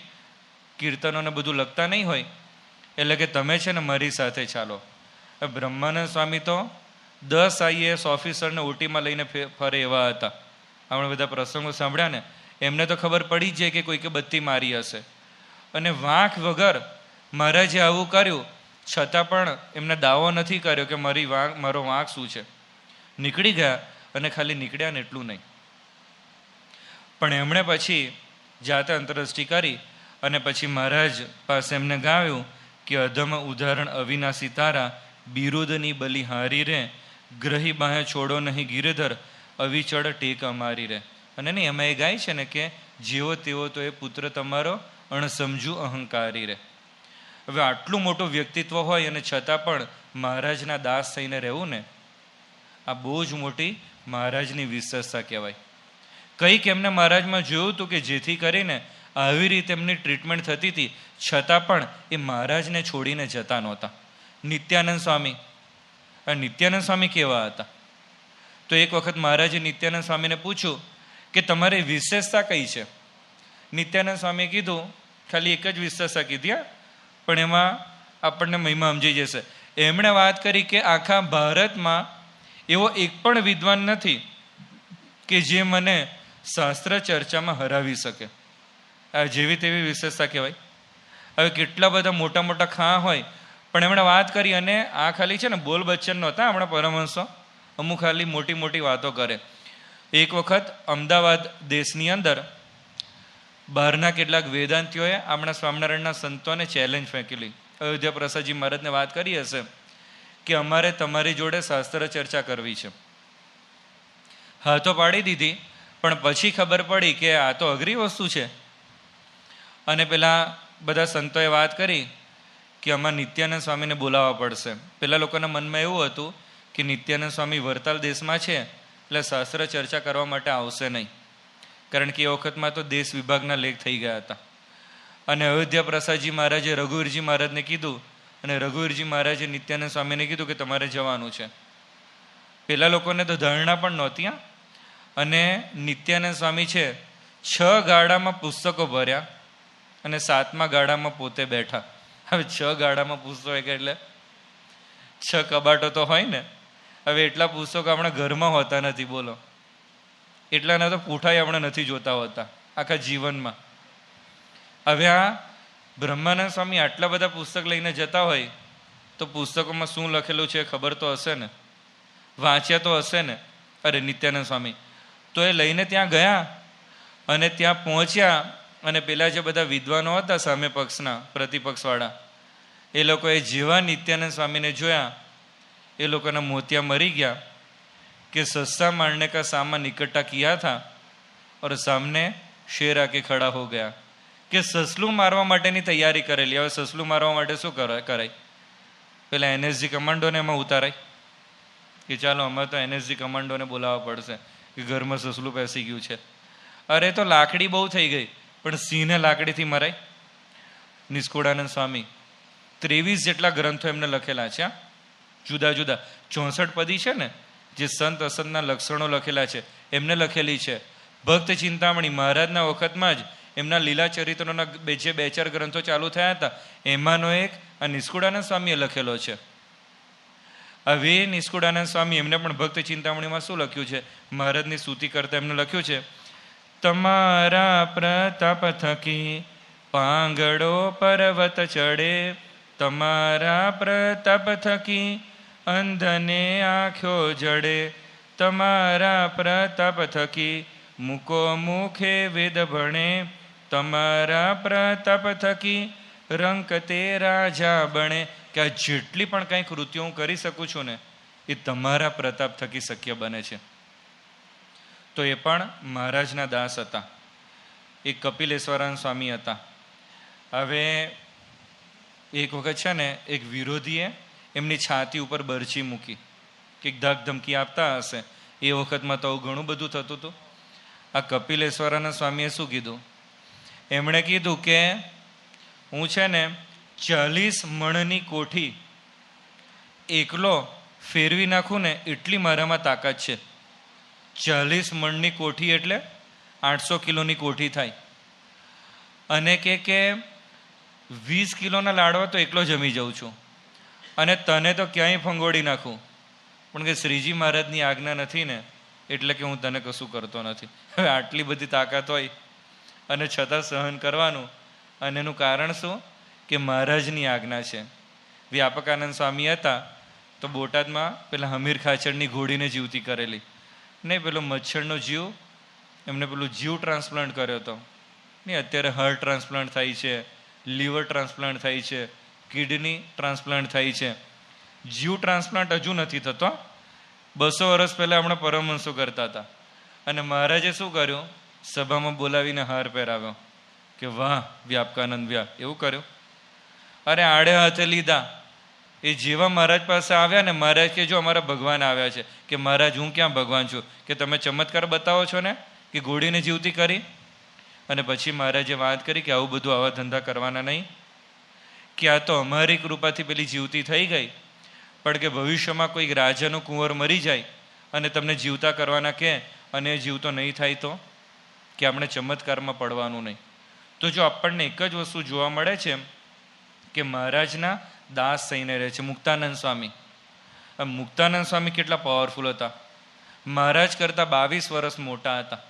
કીર્તનોને બધું લખતા નહીં હોય, એટલે કે તમે છે ને મારી સાથે ચાલો. બ્રહ્માનંદ સ્વામી તો 10 IAS ઓફિસરને ઓટીમાં લઈને ફરે એવા હતા. આપણે બધા પ્રસંગો સાંભળ્યા ને, એમને તો ખબર પડી જ જાય કે કોઈકે બત્તી મારી હશે. અને વાંક વગર મહારાજે આવું કર્યું છતાં પણ એમને દાવો નથી કર્યો કે મારો વાંક શું છે. નીકળી ગયા અને ખાલી નીકળ્યા ને એટલું નહીં, પણ એમણે પછી જાતે અંતરદૃષ્ટિ કરી અને પછી મહારાજ પાસે એમને ગાવ્યું કે અધમ ઉદાહરણ અવિનાશી તારા, બિરુદની બલિહારી રે, ગ્રહી બાહે છોડો નહીં ગિરધર, અવિચળ ટેક અમારી રે. અને નહીં એમાં એ ગાય છે ને કે જેવો તેવો તો એ પુત્ર તમારો, અણસમજુ અહંકારી રે. હવે આટલું મોટું વ્યક્તિત્વ હોય અને છતાં પણ મહારાજના દાસ થઈને રહેવું ને, આ બહુ જ મોટી મહારાજની વિશેષતા કહેવાય. કંઈક એમને મહારાજમાં જોયું હતું કે જેથી કરીને આવી રીતે એમની ટ્રીટમેન્ટ થતી હતી છતાં પણ એ મહારાજને છોડીને જતા નહોતા. નિત્યાનંદ સ્વામી, નિત્યાનંદ સ્વામી કેવા હતા? તો એક વખત મહારાજે નિત્યાનંદ સ્વામીને પૂછ્યું કે તમારી વિશેષતા કઈ છે? નિત્યાનંદ સ્વામીએ કીધું, ખાલી એક જ વિશેષતા કીધી, પણ એમાં આપણને મહિમા સમજી જશે. એમણે વાત કરી કે આખા ભારતમાં એવો એક પણ વિદ્વાન નથી કે જે મને શાસ્ત્ર ચર્ચામાં હરાવી શકે. આ જેવી તેવી વિશેષતા કહેવાય. હવે કેટલા બધા મોટા મોટા ખાં હોય, પણ એમણે વાત કરી અને આ ખાલી છે ને બોલ બચ્ચન નહોતા આપણા પરમહંસો, અમુક ખાલી મોટી મોટી વાતો કરે. એક વખત અમદાવાદ દેશની અંદર બહારના કેટલાક વેદાંતિઓએ આપણા સ્વામિનારાયણના સંતોને ચેલેન્જ ફેંકેલી. અયોધ્યા પ્રસાદજી મહારાજને વાત કરી હશે કે અમારે તમારી જોડે શાસ્ત્ર ચર્ચા કરવી છે. હા તો પાડી દીધી, પણ પછી ખબર પડી કે આ તો અઘરી વસ્તુ છે. અને પેલા બધા સંતોએ વાત કરી કે અમારે નિત્યાનંદ સ્વામીને બોલાવવા પડશે. પેલા લોકોના મનમાં એવું હતું કે નિત્યાનંદ સ્વામી વરતાલ દેશમાં છે એટલે શાસ્ત્ર ચર્ચા કરવા માટે આવશે નહીં, કારણ કે એ વખતમાં તો દેશ વિભાગના લેખ થઈ ગયા હતા. અને અયોધ્યા પ્રસાદજી મહારાજે રઘુવીરજી મહારાજને કીધું અને રઘુવીરજી મહારાજે નિત્યાનંદ સ્વામીને કીધું કે તમારે જવાનું છે. પેલા લોકોને તો ધારણા પણ નહોતી. અને નિત્યાનંદ સ્વામી છે 6 ગાડામાં પુસ્તકો ભર્યા અને 7મા ગાડામાં પોતે બેઠા. હવે 6 ગાડામાં પુસ્તકો એટલે 6 કબાટો તો હોય ને. હવે એટલા પુસ્તકો આપણા ઘરમાં હોતા નથી, બોલો. એટલાના તો પૂઠાઈ આપણે નથી જોતા હોતા આખા જીવનમાં. હવે આ બ્રહ્માનંદ સ્વામી આટલા બધા પુસ્તક લઈને જતા હોય તો પુસ્તકોમાં શું લખેલું છે ખબર તો હશે ને, વાંચ્યા તો હશે ને. અરે નિત્યાનંદ સ્વામી તો એ લઈને ત્યાં ગયા અને ત્યાં પહોંચ્યા અને પેલા જે બધા વિદ્વાનો હતા સામે પક્ષના, પ્રતિપક્ષવાળા, એ લોકોએ જેવા નિત્યાનંદ સ્વામીને જોયા એ લોકોના મોતિયા મરી ગયા કે સસ્તા મારને કા સામાન ઇકટ્ઠા કિયા થા ઓર સામને શેર આકે ખડા હો ગયા. કે સસલું મારવા માટેની તૈયારી કરેલી. હવે સસલું મારવા માટે શું કરાય? પેલા NSG કમાન્ડોને એમાં ઉતારાય કે ચાલો અમારે તો NSG કમાન્ડોને બોલાવવા પડશે કે ઘરમાં સસલું બેસી ગયું છે. અરે તો લાકડી બહુ થઈ ગઈ, પણ સિંહને લાકડીથી મરાય? નિષ્કુળાનંદ સ્વામી 23 જેટલા ગ્રંથો એમને લખેલા છે, જુદા જુદા. 64 પદી છે ને જે સંત અસંતના લક્ષણો લખેલા છે એમને લખેલી છે. ભક્ત ચિંતામણી મહારાજના વખતમાં જ એમના લીલા ચરિત્રોના જે 2-4 ગ્રંથો ચાલુ થયા હતા એમાંનો એક આ નિષ્કુળાનંદ સ્વામીએ લખેલો છે. હવે નિષ્કુળાનંદ સ્વામી એમને પણ ભક્ત ચિંતામણીમાં શું લખ્યું છે? મહારાજની સ્તુતિ કરતા એમને લખ્યું છે, તમારા પ્રતાપ થકી પાંગડો પર્વત ચડે, તમારા પ્રતાપ થકી અંધને આંખો જડે તમારા પ્રતાપ થકી, મૂકો મુખે વેદ ભણે તમારા પ્રતાપ થકી, રંક તે રાજા બણે. કે આ જેટલી પણ કંઈ કૃત્યો હું કરી શકું છું ને એ તમારા પ્રતાપ થકી શક્ય બને છે. તો એ પણ મહારાજના દાસ હતા. એ કપિલેશ્વરાનંદ સ્વામી હતા. હવે એક વખત છે ને એક વિરોધીએ એમની છાતી ઉપર બરછી મૂકી કે ધાક ધમકી આપતા હશે. એ વખતમાં તો ઘણું બધું થતું હતું. આ કપિલેશ્વરાનંદ સ્વામીએ શું કીધું? એમણે કીધું કે હું છે ને 40 મણની કોઠી એકલો ફેરવી નાખું ને એટલી મારામાં તાકાત છે. 40 મણની કોઠી એટલે 800 કિલોની કોઠી થાય. અને કે 20 કિલોના લાડવા તો એકલો જમી જાઉં છું અને તને તો ક્યાંય ફંગોળી નાખું, પણ કે શ્રીજી મહારાજની આજ્ઞા નથી ને એટલે કે હું તને કશું કરતો નથી. હવે આટલી બધી તાકાત હોય અને છતાં સહન કરવાનું. અને એનું કારણ શું? કે મહારાજની આજ્ઞા છે. વ્યાપકાનંદ સ્વામી હતા તો બોટાદમાં પેલા હમીર ખાચરની ઘોડીને જીવતી કરેલી નહીં, પેલો મચ્છરનો જીવ એમને પેલું જીવ ટ્રાન્સપ્લાન્ટ કર્યો હતો નહીં. અત્યારે હાર્ટ ટ્રાન્સપ્લાન્ટ થાય છે, લીવર ટ્રાન્સપ્લાન્ટ થાય છે, કિડની ટ્રાન્સપ્લાન્ટ થાય છે. જીવ ટ્રાન્સપ્લાન્ટ હજુ નથી થતો. 200 વર્ષ પહેલાં હમણાં પરમહંસો કરતા હતા. અને મહારાજે શું કર્યું? સભામાં બોલાવીને હાર પહેરાવ્યો કે વાહ વ્યાપકાનંદ વ્યા, એવું કર્યું. અરે આડે હાથે લીધા. એ જેવા મહારાજ પાસે આવ્યા ને, મહારાજ કે જો અમારા ભગવાન આવ્યા છે. કે મહારાજ હું ક્યાં ભગવાન છું કે તમે ચમત્કાર બતાવો છો ને કે ઘોડીને જીવતી કરી. અને પછી મહારાજે વાત કરી કે આવું બધું આવા ધંધા કરવાના નહીં, કે આ તો અમારી કૃપાથી પેલી જીવતી થઈ ગઈ, પણ કે ભવિષ્યમાં કોઈક રાજાનો કુંવર મરી જાય અને તમને જીવતા કરવાના કહે અને એ જીવતો નહીં થાય તો કે આપણે ચમત્કારમાં પડવાનું નહીં. તો જો આપણને એક જ વસ્તુ જોવા મળે છે કે મહારાજના દાસ થઈને રહે છે. મુક્તાનંદ સ્વામી, મુક્તાનંદ સ્વામી કેટલા પાવરફુલ હતા. મહારાજ કરતાં 22 વર્ષ મોટા હતા.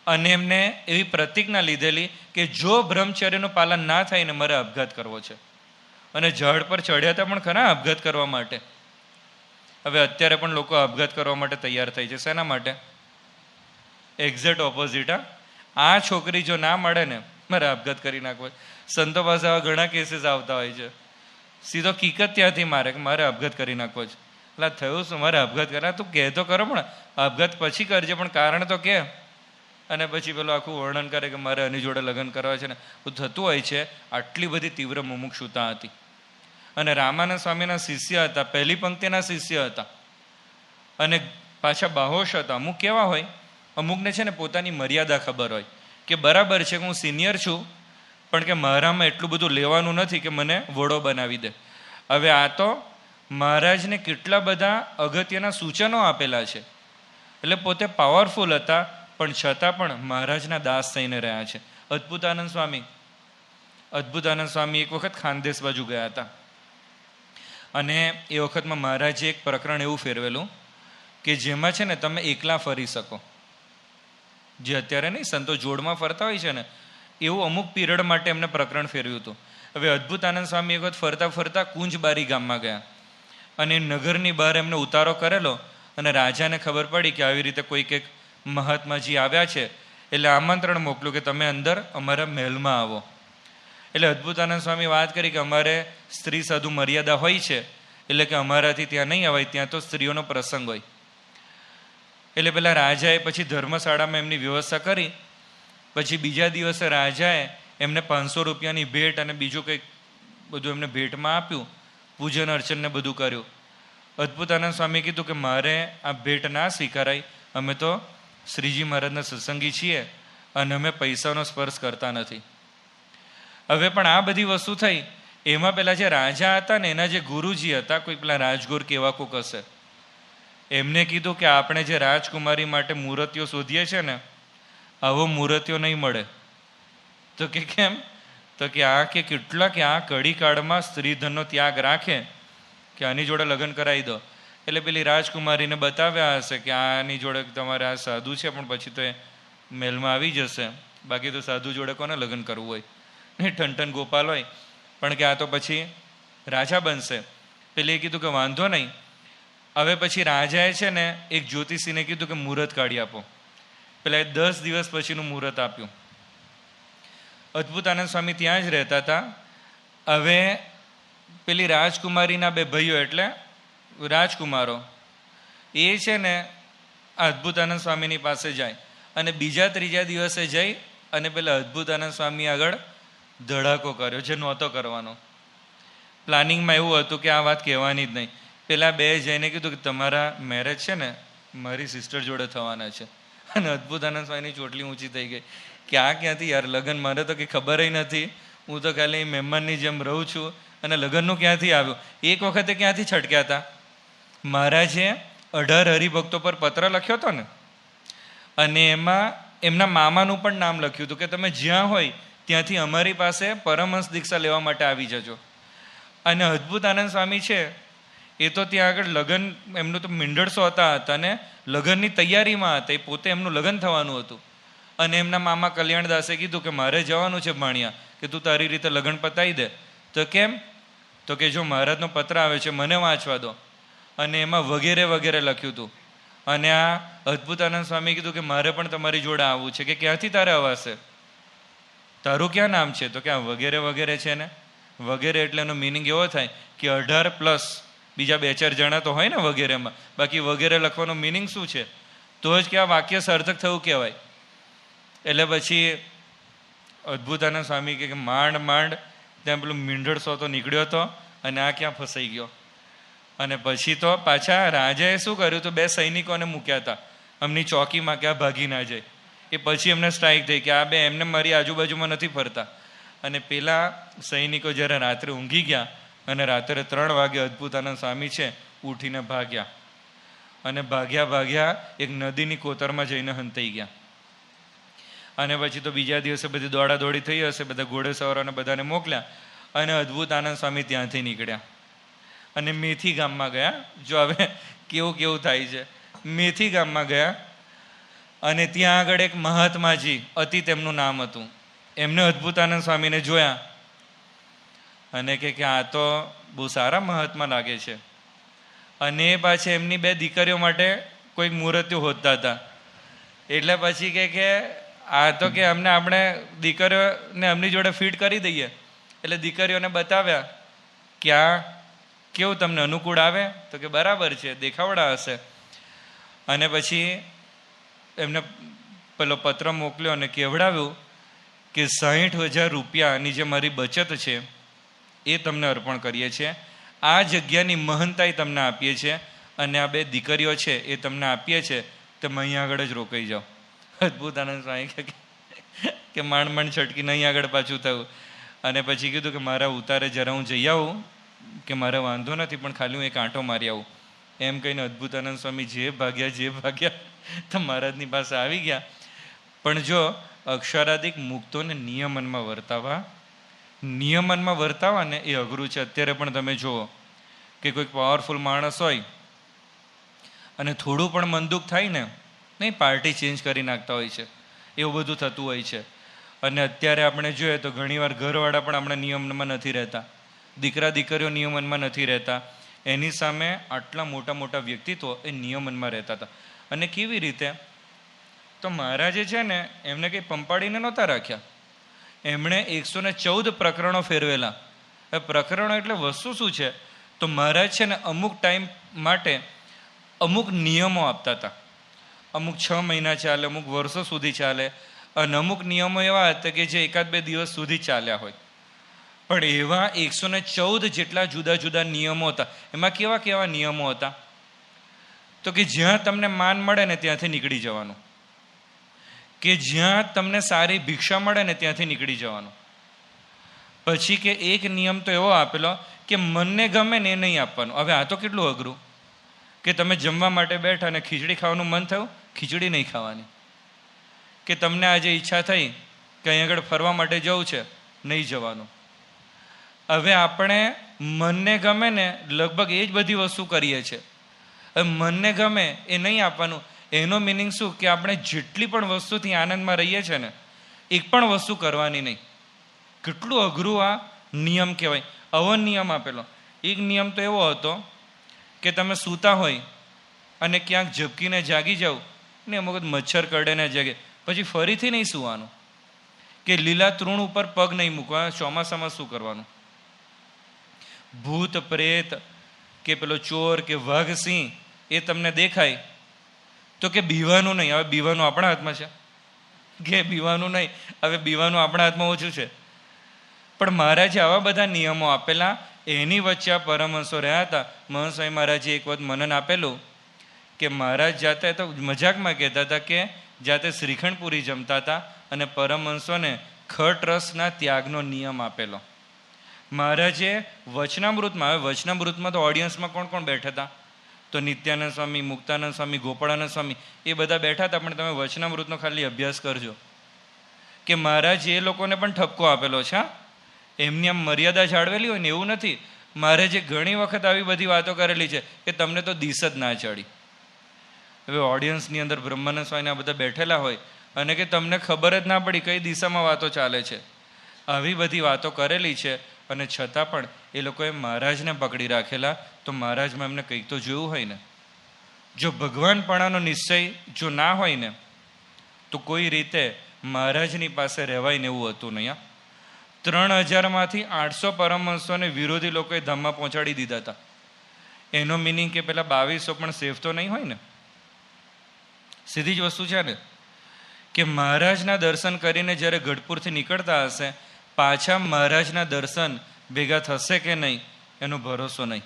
અને એમને એવી પ્રતિજ્ઞા લીધેલી કે જો બ્રહ્મચર્યનું પાલન ના થાય ને મારે આપઘાત કરવો છે. અને ઝાડ પર ચડ્યા હતા પણ ખરા આપઘાત કરવા માટે. હવે અત્યારે પણ લોકો આપઘાત કરવા માટે તૈયાર થઈ છે. શેના માટે? Exact opposite. આ છોકરી જો ના મળે ને મારે આપઘાત કરી નાખવો. સંતો પાસે આવા ઘણા કેસીસ આવતા હોય છે. સીધો કિકત ત્યાંથી મારે કે મારે આપઘાત કરી નાખવો છે. એટલે થયું શું? મારે આપઘાત કરા. તું કહેતો કરો પણ આપઘાત પછી કરજે, પણ કારણ તો કે. અને પછી પેલું આખું વર્ણન કરે કે મારે આની જોડે લગ્ન કરવા છે ને બધું થતું હોય છે. આટલી બધી તીવ્ર મુમુક્ષુતા હતી. અને રામાનંદ સ્વામીના શિષ્ય હતા, પહેલી પંક્તિના શિષ્ય હતા. અને પાછા બાહોશ હતા. અમુક કેવા હોય, અમુકને છે ને પોતાની મર્યાદા ખબર હોય કે બરાબર છે કે હું સિનિયર છું પણ કે મારામાં એટલું બધું લેવાનું નથી કે મને વડો બનાવી દે. હવે આ તો મહારાજને કેટલા બધા અગત્યના સૂચનો આપેલા છે. એટલે પોતે પાવરફુલ હતા પણ છતાં પણ મહારાજના દાસ થઈને રહ્યા છે. અદ્ભુતાનંદ સ્વામી, અદ્ભુતાનંદ સ્વામી એક વખત ખાનદેશ બાજુ ગયા હતા. અને એ વખતમાં મહારાજે એક પ્રકરણ એવું ફેરવેલું કે જેમાં છે ને તમે એકલા ફરી શકો. જે અત્યારે નહીં સંતો જોડમાં ફરતા હોય છે ને એવું અમુક પીરિયડ માટે એમને પ્રકરણ ફેરવ્યું હતું. હવે અદ્ભુતાનંદ સ્વામી એક વખત ફરતા ફરતા કુંજબારી ગામમાં ગયા અને નગરની બહાર એમને ઉતારો કરેલો. અને રાજાને ખબર પડી કે આવી રીતે કોઈક એક મહાત્માજી આવ્યા છે, એટલે આમંત્રણ મોકલ્યું કે તમે અંદર અમારા મહેલમાં આવો. એટલે અદ્ભુતાનંદ સ્વામી વાત કરી કે અમારે સ્ત્રી સાધુ મર્યાદા હોય છે, એટલે કે અમારાથી ત્યાં નહીં અવાય, ત્યાં તો સ્ત્રીઓનો પ્રસંગ હોય. એટલે પેલા રાજાએ પછી ધર્મશાળામાં એમની વ્યવસ્થા કરી. પછી બીજા દિવસે રાજાએ એમને 500 રૂપિયાની ભેટ અને બીજું કંઈક બધું એમને ભેટમાં આપ્યું. પૂજન અર્ચનને બધું કર્યું. અદ્ભુતાનંદ સ્વામી કીધું કે મારે આ ભેટ ના સ્વીકારાય, અમે તો શ્રીજી મહારાજના સત્સંગી છીએ અને અમે પૈસાનો સ્પર્શ કરતા નથી. હવે પણ આ બધી વસ્તુ થઈ. એમાં પેલા જે રાજા હતા ને એના જે ગુરુજી હતા, કોઈ પેલા રાજગુર કેવા કોક હશે, એમને કીધું કે આપણે જે રાજકુમારી માટે મૂર્તિઓ શોધીએ છીએ ને આવો મૂર્તિઓ નહીં મળે. તો કે કેમ? તો કે આ કે કેટલા કે આ કડી કાળમાં સ્ત્રીધનનો ત્યાગ રાખે કે આની જોડે લગ્ન કરાવી દો. એટલે પેલી રાજકુમારીને બતાવ્યા હશે કે આની જોડે તમારે આ સાધુ છે પણ પછી તો એ મહેલમાં આવી જશે, બાકી તો સાધુ જોડે કોને લગ્ન કરવું હોય, નહીં ઠનઠન ગોપાલ હોય, પણ કે આ તો પછી રાજા બનશે. પેલે કીધું કે વાંધો નહીં. હવે પછી રાજાએ છે ને એક જ્યોતિષીને કીધું કે મુહૂર્ત કાઢી આપો. પેલા 10 દિવસ પછીનું મુહૂર્ત આપ્યું. અદ્ભુતાનંદ સ્વામી ત્યાં જ રહેતા હતા. હવે પેલી રાજકુમારીના 2 ભાઈઓ એટલે રાજકુમારો એ છે ને અદ્ભુતાનંદ સ્વામીની પાસે જાય અને બીજા ત્રીજા દિવસે જઈ અને પેલા અદ્ભુતાનંદ સ્વામી આગળ ધડાકો કર્યો, જે નહોતો કરવાનો. પ્લાનિંગમાં એવું હતું કે આ વાત કહેવાની જ નહીં. પેલા 2 જઈને કીધું કે તમારા મેરેજ છે ને મારી સિસ્ટર જોડે થવાના છે. અને અદ્ભુતાનંદ સ્વામીની ચોટલી ઊંચી થઈ ગઈ કે આ ક્યાંથી યાર લગ્ન, મારે તો કંઈ ખબર નથી, હું તો ખાલી મહેમાનની જેમ રહું છું અને લગ્નનું ક્યાંથી આવ્યું. એક વખતે ક્યાંથી છટક્યા હતા, મહારાજે 18 હરિભક્તો પર પત્ર લખ્યો હતો ને, અને એમાં એમના મામાનું પણ નામ લખ્યું હતું કે તમે જ્યાં હોય ત્યાંથી અમારી પાસે પરમહંસ દીક્ષા લેવા માટે આવી જજો. અને અદ્ભુતાનંદ સ્વામી છે એ તો ત્યાં આગળ લગ્ન, એમનું તો મીંડળસો હતા અને લગ્નની તૈયારીમાં હતા. એ પોતે એમનું લગ્ન થવાનું હતું. અને એમના મામા કલ્યાણદાસે કીધું કે મારે જવાનું છે ભાણિયા, કે તું તારી રીતે લગ્ન પતાવી દે. તો કેમ? તો કે જો મહારાજનો પત્ર આવે છે મને વાંચવા દો. અને એમાં વગેરે વગેરે લખ્યું હતું. અને આ અદ્ભુતાનંદ સ્વામી કીધું કે મારે પણ તમારી જોડે આવવું છે. કે ક્યાંથી તારે અવાશે, તારું ક્યાં નામ છે? તો કે આ વગેરે વગેરે છે ને. વગેરે એટલે એનો મિનિંગ એવો થાય કે 18 પ્લસ બીજા 2-4 જણા તો હોય ને વગેરેમાં. બાકી વગેરે લખવાનો મિનિંગ શું છે? તો જ કે આ વાક્ય સાર્થક થવું કહેવાય. એટલે પછી અદ્ભુતાનંદ સ્વામી કે માંડ માંડ ત્યાં પેલું મીંઢળસો તો નીકળ્યો હતો અને આ ક્યાં ફસાઈ ગયો. અને પછી તો પાછા રાજાએ શું કર્યું, તો 2 સૈનિકોને મૂક્યા હતા એમની ચોકીમાં કે આ ભાગી ના જાય. એ પછી એમને સ્ટ્રાઇક થઈ કે આ 2 એમને મારી આજુબાજુમાં નથી ફરતા. અને પેલા સૈનિકો જ્યારે રાત્રે ઊંઘી ગયા અને રાત્રે 3 વાગે અદ્ભુતાનંદ સ્વામી છે ઉઠીને ભાગ્યા. અને ભાગ્યા એક નદીની કોતરમાં જઈને હંતાઈ ગયા. અને પછી તો બીજા દિવસે બધી દોડાદોડી થઈ હશે, બધા ઘોડેસવારોને બધાને મોકલ્યા અને અદ્ભુતાનંદ સ્વામી ત્યાંથી નીકળ્યા અને મેથી ગામમાં ગયા. જો હવે કેવું થાય છે. મેથી ગામમાં ગયા અને ત્યાં આગળ એક મહાત્માજી અતિત એમનું નામ હતું. એમને અદ્ભુતાનંદ સ્વામીને જોયા અને કે આ તો બહુ સારા મહાત્મા લાગે છે. અને પાછી એમની 2 દીકરીઓ માટે કોઈક મૂર્તિઓ હોદતા હતા. એટલે પછી કે આ તો કે અમને આપણે દીકરીઓને એમની જોડે ફિટ કરી દઈએ. એટલે દીકરીઓને બતાવ્યા કે આ કેવું તમને અનુકૂળ આવે? તો કે બરાબર છે, દેખાવડા હશે. અને પછી એમને પેલો પત્ર મોકલ્યો અને કહેવડાવ્યું કે 60,000 રૂપિયાની જે મારી બચત છે એ તમને અર્પણ કરીએ છીએ. આ જગ્યાની મહંતાઈ તમને આપીએ છીએ અને આ 2 દીકરીઓ છે એ તમને આપીએ છીએ, તમે અહીંયા આગળ જ રોકાઈ જાઓ. અદ્ભુતાનંદ સ્વામી કે માંડ છટકીને અહીં આગળ પાછું થયું. અને પછી કીધું કે મારા ઉતારે જરા હું જઈ આવું, કે મારે વાંધો નથી પણ ખાલી હું એક આંટો મારી આવું. એમ કહીને અદ્ભુતાનંદ સ્વામી જે ભાગ્યા તો મહારાજની પાસે આવી ગયા. પણ જો અક્ષરાધિક મુક્તોને નિયમનમાં વર્તાવા ને એ અઘરું છે. અત્યારે પણ તમે જુઓ કે કોઈક પાવરફુલ માણસ હોય અને થોડું પણ મન દુઃખ થાય ને, નહીં પાર્ટી ચેન્જ કરી નાખતા હોય છે, એવું બધું થતું હોય છે. અને અત્યારે આપણે જોઈએ તો ઘણીવાર ઘરવાળા પણ આપણે નિયમનમાં નથી રહેતા, દીકરા દીકરીઓ નિયમનમાં નથી રહેતા. એની સામે આટલા મોટા વ્યક્તિત્વો એ નિયમનમાં રહેતા હતા. અને કેવી રીતે? તો મહારાજે છે ને એમને કંઈ પંપાડીને નહોતા રાખ્યા. એમણે 114 પ્રકરણો ફેરવેલા. એ પ્રકરણો એટલે વસ્તુ શું છે? તો મહારાજ છે ને અમુક ટાઈમ માટે અમુક નિયમો આપતા હતા. અમુક 6 મહિના ચાલે, અમુક વર્ષો સુધી ચાલે. અને અમુક નિયમો એવા હતા કે જે 1-2 દિવસ સુધી ચાલ્યા હોય. પણ એવા 114 જેટલા જુદા નિયમો હતા. એમાં કેવા નિયમો હતા? તો કે જ્યાં તમને માન મળે ને ત્યાંથી નીકળી જવાનું, કે જ્યાં તમને સારી ભિક્ષા મળે ને ત્યાંથી નીકળી જવાનું. પછી કે એક નિયમ તો એવો આપેલો કે મનને ગમે ને એ નહીં આપવાનું. હવે આ તો કેટલું અઘરું કે તમે જમવા માટે બેઠા અને ખીચડી ખાવાનું મન થયું, ખીચડી નહીં ખાવાની. કે તમને આજે ઈચ્છા થઈ કે અહીં આગળ ફરવા માટે જવું છે, નહીં જવાનું. હવે આપણે મનને ગમે ને લગભગ એ જ બધી વસ્તુ કરીએ છીએ. હવે મનને ગમે એ નહીં આપવાનું. એનો મિનિંગ શું? કે આપણે જેટલી પણ વસ્તુથી આનંદમાં રહીએ છીએ ને, એક પણ વસ્તુ કરવાની નહીં. કેટલું અઘરું આ નિયમ કહેવાય. અવન નિયમ આપેલો એક નિયમ તો એવો હતો કે તમે સૂતા હોય અને ક્યાંક ઝબકીને જાગી જાઓ ને અમુક મચ્છર કરડે ને જાગે, પછી ફરીથી નહીં સૂવાનું, કે લીલા તૃણ ઉપર પગ નહીં મૂકવા. ચોમાસામાં શું કરવાનું? ભૂત પ્રેત કે પેલો ચોર કે વાઘ સિંહ એ તમને દેખાય તો કે બીવાનું નહીં. હવે બીવાનું આપણા હાથમાં છે કે બીવાનું નહીં? હવે બીવાનું આપણા હાથમાં ઓછું છે. પણ મહારાજે આવા બધા નિયમો આપેલા, એની વચ્ચે આ પરમહંસો રહ્યા હતા. મહંત સ્વામી મહારાજે એક વખત મનન આપેલું કે મહારાજ જાતે તો મજાકમાં કહેતા હતા કે જાતે શ્રીખંડ પૂરી જમતા હતા અને પરમહંસોને ખટ રસના ત્યાગનો નિયમ આપેલો. મહારાજે વચનામૃતમાં, હવે વચનામૃતમાં તો ઓડિયન્સમાં કોણ કોણ બેઠા હતા? તો નિત્યાનંદ સ્વામી, મુક્તાનંદ સ્વામી, ગોપાળાનંદ સ્વામી એ બધા બેઠા હતા. પણ તમે વચનામૃતનો ખાલી અભ્યાસ કરજો કે મહારાજ એ લોકોને પણ ઠપકો આપેલો છે. એમની આમ મર્યાદા જાળવેલી હોય ને એવું નથી. મહારાજે ઘણી વખત આવી બધી વાતો કરેલી છે કે તમને તો દિશ જ ના ચડી. હવે ઓડિયન્સની અંદર બ્રહ્માનંદ સ્વામી આ બધા બેઠેલા હોય અને કે તમને ખબર જ ના પડી કઈ દિશામાં વાતો ચાલે છે. આવી બધી વાતો કરેલી છે અને છતાં પણ એ લોકોએ મહારાજને પકડી રાખેલા. તો મહારાજમાં એમને કંઈક તો જોયું હોય ને. જો ભગવાનપણાનો નિશ્ચય જો ના હોય ને તો કોઈ રીતે મહારાજની પાસે રહેવાય ને એવું હતું નહીં. 3000માંથી 800 પરમહંસોને વિરોધી લોકોએ ધામમાં પહોંચાડી દીધા હતા. એનો મિનિંગ કે પેલા 2200 પણ સેફ તો નહીં હોય ને. સીધી જ વસ્તુ છે ને કે મહારાજના દર્શન કરીને જ્યારે ગઢપુરથી નીકળતા હશે, પાછા મહારાજના દર્શન ભેગા થશે કે નહીં એનો ભરોસો નહીં.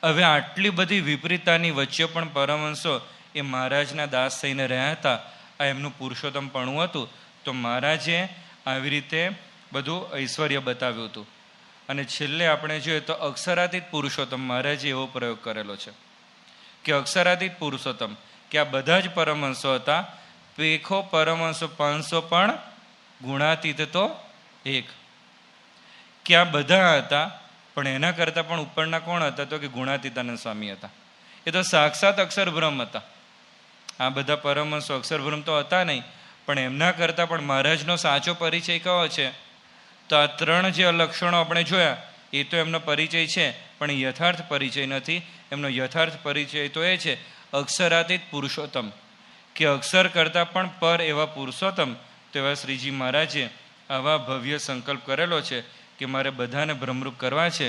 હવે આટલી બધી વિપરીતતાની વચ્ચે પણ પરમહંસો એ મહારાજના દાસ થઈને રહ્યા હતા. આ એમનું પુરુષોત્તમપણું હતું. તો મહારાજે આવી રીતે બધું ઐશ્વર્ય બતાવ્યું હતું. અને છેલ્લે આપણે જોઈએ તો અક્ષરાતીત પુરુષોત્તમ મહારાજે એવો પ્રયોગ કરેલો છે કે અક્ષરાતીત પુરુષોત્તમ, કે આ બધા જ પરમહંસો હતા. પેખો પરમહંસો 500 પણ ગુણાતીત તો એક, કે આ બધા હતા. પણ એના કરતાં પણ ઉપરના કોણ હતા? તો કે ગુણાતીતાનંદ સ્વામી હતા. એ તો સાક્ષાત અક્ષરબ્રહ્મ હતા. આ બધા પરમહંસો અક્ષરબ્રહ્મ તો હતા નહીં, પણ એમના કરતાં પણ મહારાજનો સાચો પરિચય કયો છે? તો આ 3 જે લક્ષણો આપણે જોયા એ તો એમનો પરિચય છે, પણ યથાર્થ પરિચય નથી. એમનો યથાર્થ પરિચય તો એ છે અક્ષરાતીત પુરુષોત્તમ, કે અક્ષર કરતાં પણ પર એવા પુરુષોત્તમ. તો એવા શ્રીજી મહારાજે આવા ભવ્ય સંકલ્પ કરેલો છે કે મારે બધાને ભ્રમરૂપ કરવા છે.